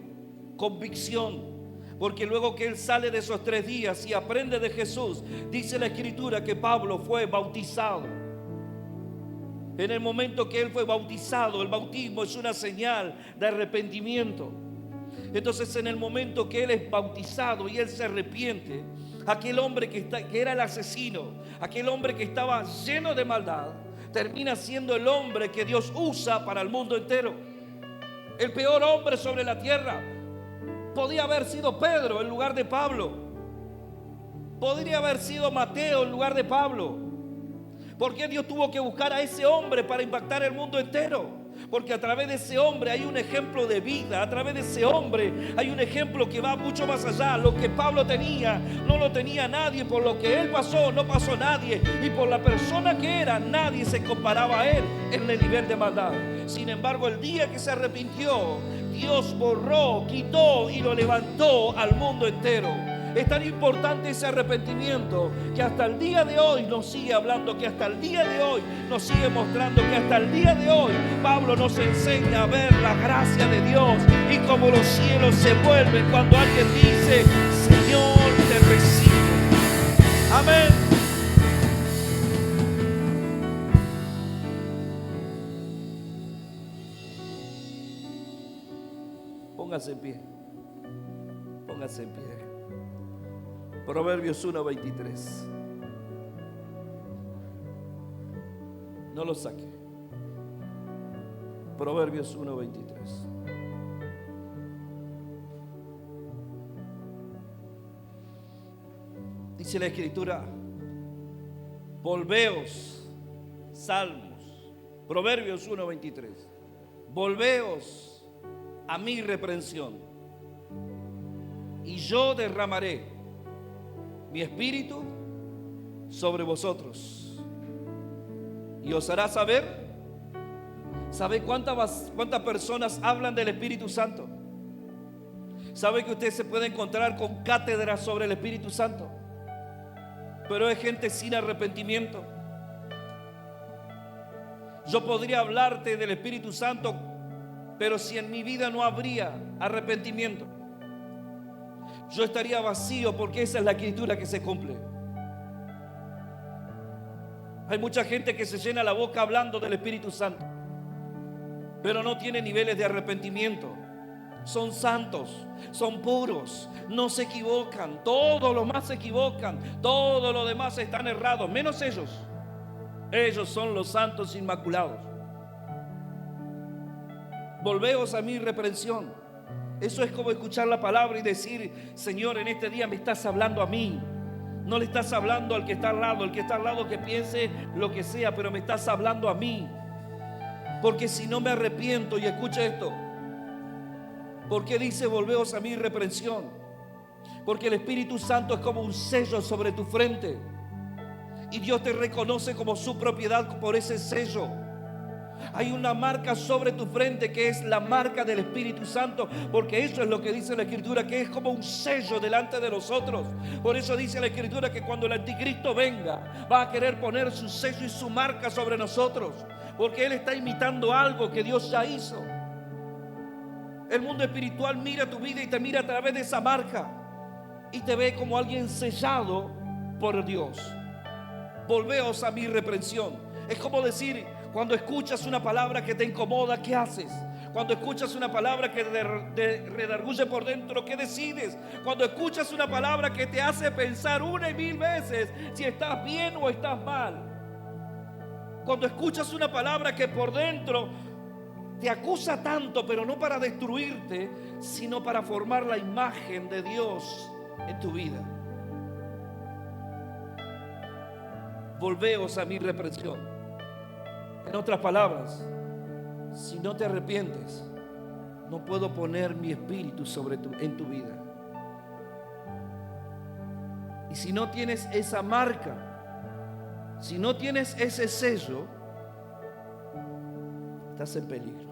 Convicción. Porque luego que él sale de esos 3 días y aprende de Jesús, dice la Escritura que Pablo fue bautizado. En el momento que él fue bautizado, el bautismo es una señal de arrepentimiento. Entonces, en el momento que él es bautizado y él se arrepiente, aquel hombre que era el asesino, aquel hombre que estaba lleno de maldad, termina siendo el hombre que Dios usa para el mundo entero. El peor hombre sobre la tierra podía haber sido Pedro en lugar de Pablo. Podría haber sido Mateo en lugar de Pablo. ¿Por qué Dios tuvo que buscar a ese hombre para impactar el mundo entero? Porque a través de ese hombre hay un ejemplo de vida. A través de ese hombre hay un ejemplo que va mucho más allá. Lo que Pablo tenía no lo tenía nadie. Por lo que él pasó no pasó nadie. Y por la persona que era, nadie se comparaba a él en el nivel de maldad. Sin embargo, el día que se arrepintió, Dios borró, quitó y lo levantó al mundo entero. Es tan importante ese arrepentimiento que hasta el día de hoy nos sigue hablando, que hasta el día de hoy nos sigue mostrando, que hasta el día de hoy Pablo nos enseña a ver la gracia de Dios y cómo los cielos se vuelven cuando alguien dice: Señor, te recibo. Amén. Póngase en pie. Póngase en pie. Proverbios 1:23. No lo saque. Proverbios 1:23. Dice la Escritura: volveos, Salmos, Proverbios 1:23. Volveos a mi reprensión, y yo derramaré mi espíritu sobre vosotros y os hará saber. ¿Sabe cuántas personas hablan del Espíritu Santo? ¿Sabe que usted se puede encontrar con cátedras sobre el Espíritu Santo? Pero es gente sin arrepentimiento. Yo podría hablarte del Espíritu Santo, pero si en mi vida no habría arrepentimiento, yo estaría vacío, porque esa es la escritura que se cumple. Hay mucha gente que se llena la boca hablando del Espíritu Santo, pero no tiene niveles de arrepentimiento. Son santos, son puros, no se equivocan. Todos los más se equivocan, todos los demás están errados, menos ellos. Ellos son los santos inmaculados. Volveos a mi reprensión. Eso es como escuchar la palabra y decir: Señor, en este día me estás hablando a mí. No le estás hablando al que está al lado. El que está al lado que piense lo que sea, pero me estás hablando a mí. Porque si no me arrepiento, y escucha esto, ¿por qué dice volveos a mi reprensión? Porque el Espíritu Santo es como un sello sobre tu frente, y Dios te reconoce como su propiedad por ese sello. Hay una marca sobre tu frente que es la marca del Espíritu Santo, porque eso es lo que dice la Escritura, que es como un sello delante de nosotros. Por eso dice la Escritura que cuando el anticristo venga, va a querer poner su sello y su marca sobre nosotros, porque él está imitando algo que Dios ya hizo. El mundo espiritual mira tu vida y te mira a través de esa marca y te ve como alguien sellado por Dios. Volveos a mi reprensión. Es como decir, cuando escuchas una palabra que te incomoda, ¿qué haces? Cuando escuchas una palabra que te redarguye por dentro, ¿qué decides? Cuando escuchas una palabra que te hace pensar 1 y 1000 veces si estás bien o estás mal. Cuando escuchas una palabra que por dentro te acusa tanto, pero no para destruirte, sino para formar la imagen de Dios en tu vida. Volveos a mi reprensión. En otras palabras, si no te arrepientes, no puedo poner mi espíritu en tu vida. Y si no tienes esa marca, si no tienes ese sello, estás en peligro.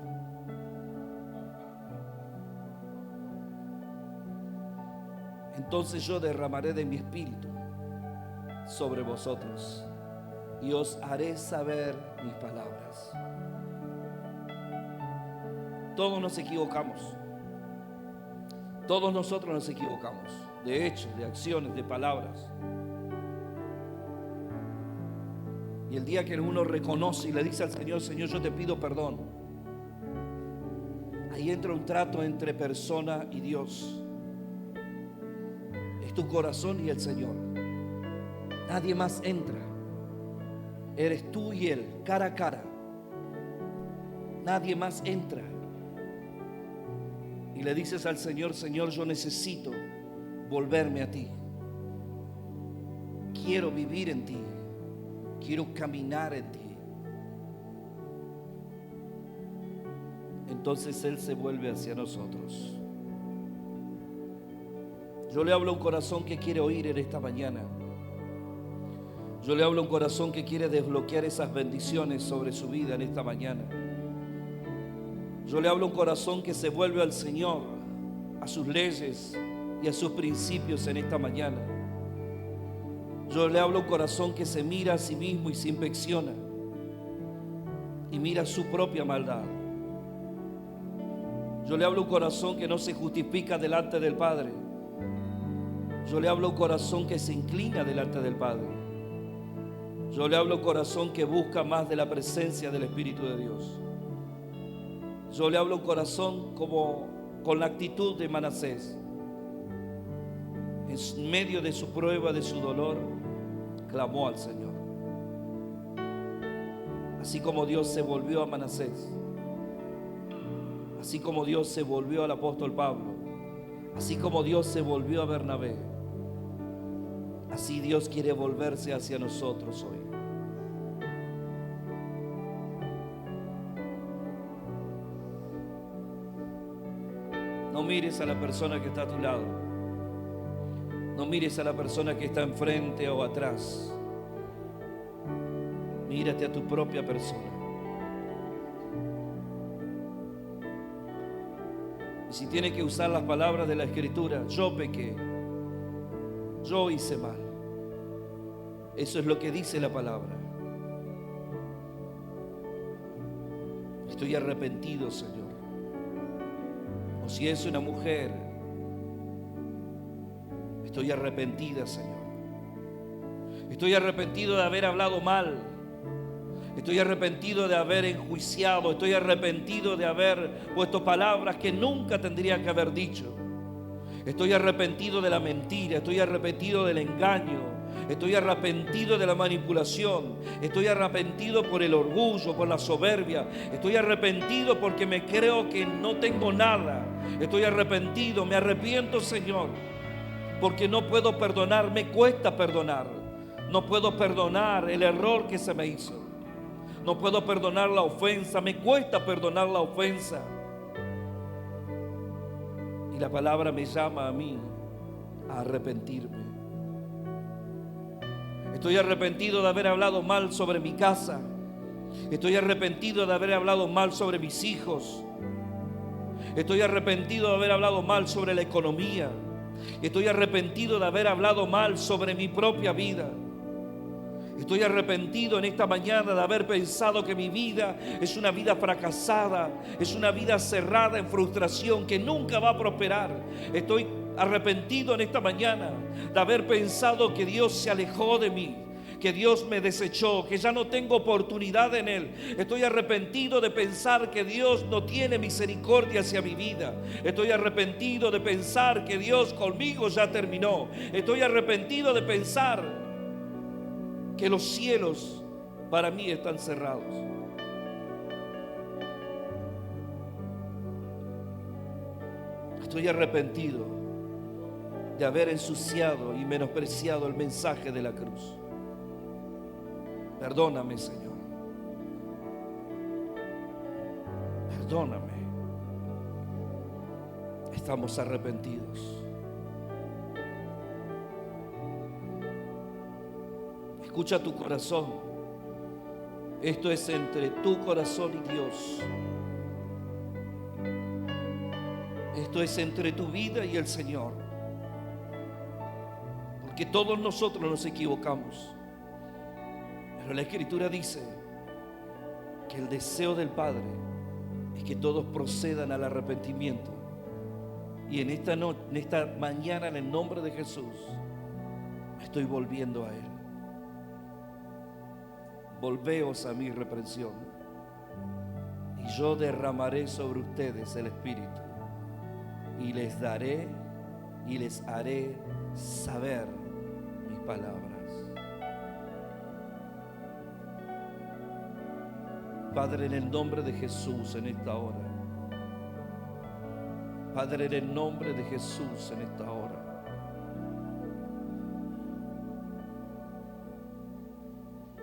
Entonces yo derramaré de mi espíritu sobre vosotros y os haré saber mis palabras. Todos nos equivocamos. Todos nosotros nos equivocamos, de hechos, de acciones, de palabras. Y el día que uno reconoce y le dice al Señor: Señor, yo te pido perdón, Ahí entra un trato entre persona y Dios. Es tu corazón y el Señor. Nadie más entra. Eres tú y Él, cara a cara. Nadie más entra. Y le dices al Señor: Señor, yo necesito volverme a ti. Quiero vivir en ti. Quiero caminar en ti. Entonces Él se vuelve hacia nosotros. Yo le hablo a un corazón que quiere oír en esta mañana. Yo le hablo a un corazón que quiere desbloquear esas bendiciones sobre su vida en esta mañana. Yo le hablo a un corazón que se vuelve al Señor, a sus leyes y a sus principios en esta mañana. Yo le hablo a un corazón que se mira a sí mismo y se inspecciona y mira su propia maldad. Yo le hablo a un corazón que no se justifica delante del Padre. Yo le hablo a un corazón que se inclina delante del Padre. Yo le hablo a un corazón que busca más de la presencia del Espíritu de Dios. Yo le hablo a un corazón como con la actitud de Manasés. En medio de su prueba, de su dolor, clamó al Señor. Así como Dios se volvió a Manasés, así como Dios se volvió al apóstol Pablo, así como Dios se volvió a Bernabé, así Dios quiere volverse hacia nosotros hoy. No mires a la persona que está a tu lado. No mires a la persona que está enfrente o atrás. Mírate a tu propia persona. Y si tiene que usar las palabras de la Escritura: yo pequé, yo hice mal. Eso es lo que dice la palabra. Estoy arrepentido, Señor. O si es una mujer, estoy arrepentida, Señor. Estoy arrepentido de haber hablado mal. Estoy arrepentido de haber enjuiciado. Estoy arrepentido de haber puesto palabras que nunca tendría que haber dicho. Estoy arrepentido de la mentira. Estoy arrepentido del engaño. Estoy arrepentido de la manipulación. Estoy arrepentido por el orgullo, por la soberbia. Estoy arrepentido porque me creo que no tengo nada. Estoy arrepentido, me arrepiento, Señor, porque no puedo perdonar, me cuesta perdonar. No puedo perdonar el error que se me hizo. No puedo perdonar la ofensa, me cuesta perdonar la ofensa. Y la palabra me llama a mí a arrepentirme. Estoy arrepentido de haber hablado mal sobre mi casa. Estoy arrepentido de haber hablado mal sobre mis hijos. Estoy arrepentido de haber hablado mal sobre la economía. Estoy arrepentido de haber hablado mal sobre mi propia vida. Estoy arrepentido en esta mañana de haber pensado que mi vida es una vida fracasada, es una vida cerrada en frustración que nunca va a prosperar. Estoy arrepentido en esta mañana de haber pensado que Dios se alejó de mí, que Dios me desechó, que ya no tengo oportunidad en Él. Estoy arrepentido de pensar que Dios no tiene misericordia hacia mi vida. Estoy arrepentido de pensar que Dios conmigo ya terminó. Estoy arrepentido de pensar que los cielos para mí están cerrados. Estoy arrepentido de haber ensuciado y menospreciado el mensaje de la cruz. Perdóname, Señor. Perdóname. Estamos arrepentidos. Escucha tu corazón. Esto es entre tu corazón y Dios. Esto es entre tu vida y el Señor. Porque todos nosotros nos equivocamos. Pero la Escritura dice que el deseo del Padre es que todos procedan al arrepentimiento. Y en esta mañana, en el nombre de Jesús, me estoy volviendo a Él. Volveos a mi reprensión y y yo derramaré sobre ustedes el Espíritu y les daré y les haré saber mis palabras. Padre, en el nombre de Jesús en esta hora. Padre, en el nombre de Jesús en esta hora.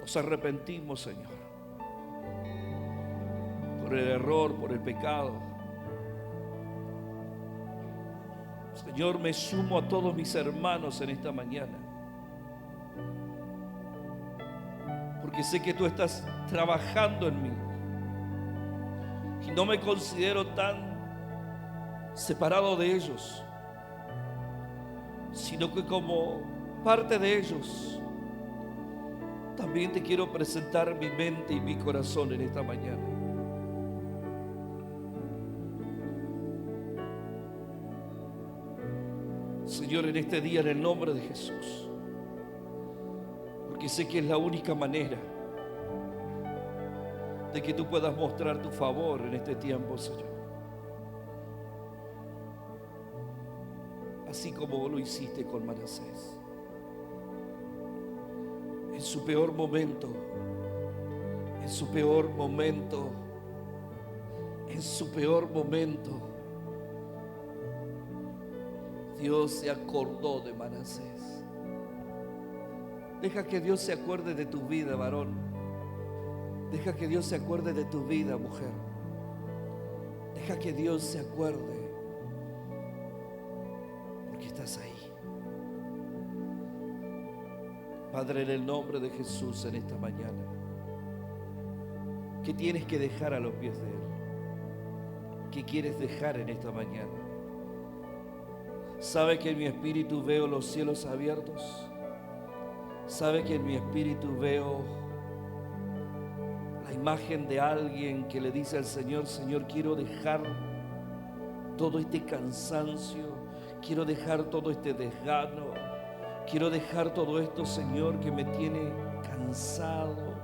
Nos arrepentimos, Señor, por el error, por el pecado. Señor, me sumo a todos mis hermanos en esta mañana, porque sé que tú estás trabajando en mí y no me considero tan separado de ellos, sino que como parte de ellos también te quiero presentar mi mente y mi corazón en esta mañana. Señor, en este día, en el nombre de Jesús, porque sé que es la única manera de que tú puedas mostrar tu favor en este tiempo, Señor. Así como lo hiciste con Manasés. En su peor momento, en su peor momento, en su peor momento, Dios se acordó de Manasés. Deja que Dios se acuerde de tu vida, varón. Deja que Dios se acuerde de tu vida, mujer. Deja que Dios se acuerde, porque estás ahí. Padre, en el nombre de Jesús en esta mañana, ¿qué tienes que dejar a los pies de Él? ¿Qué quieres dejar en esta mañana? ¿Sabe que en mi espíritu veo los cielos abiertos? ¿Sabe que en mi espíritu veo la imagen de alguien que le dice al Señor: Señor, quiero dejar todo este cansancio, quiero dejar todo este desgano, quiero dejar todo esto, Señor, que me tiene cansado,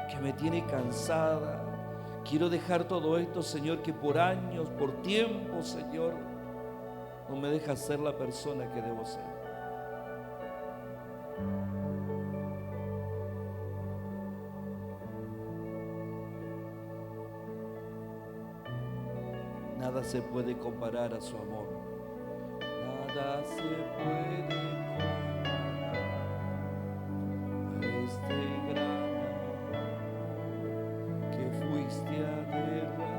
que me tiene cansada. Quiero dejar todo esto, Señor, que por años, por tiempo, Señor, no me deja ser la persona que debo ser. Nada se puede comparar a su amor. Nada se puede comparar a este gran amor que fuiste a derramar.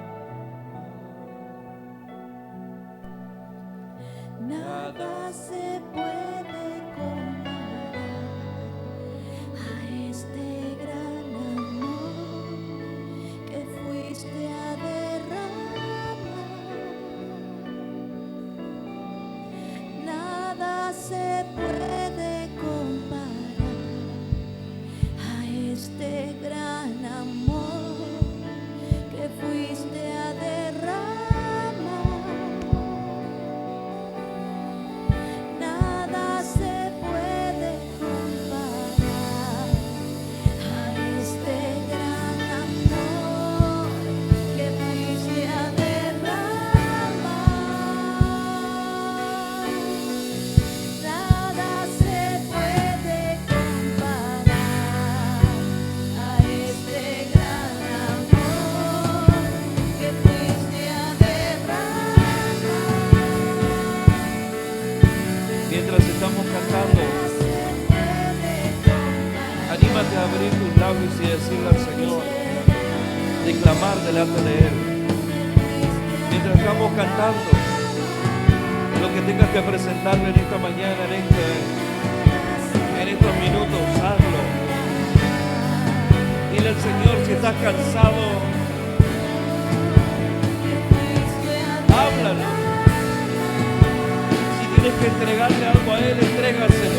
Nada se puede comparar a este gran amor que fuiste a derramar. Nada se puede comparar a este gran amor que fuiste a derramar. Mientras estamos cantando, anímate a abrir tus labios y decirle al Señor, declamar delante de Él. Mientras estamos cantando, lo que tengas que presentarle en esta mañana, en estos minutos, hazlo. Dile al Señor, si estás cansado, háblalo. Tienes que entregarle algo a Él, entrégaselo.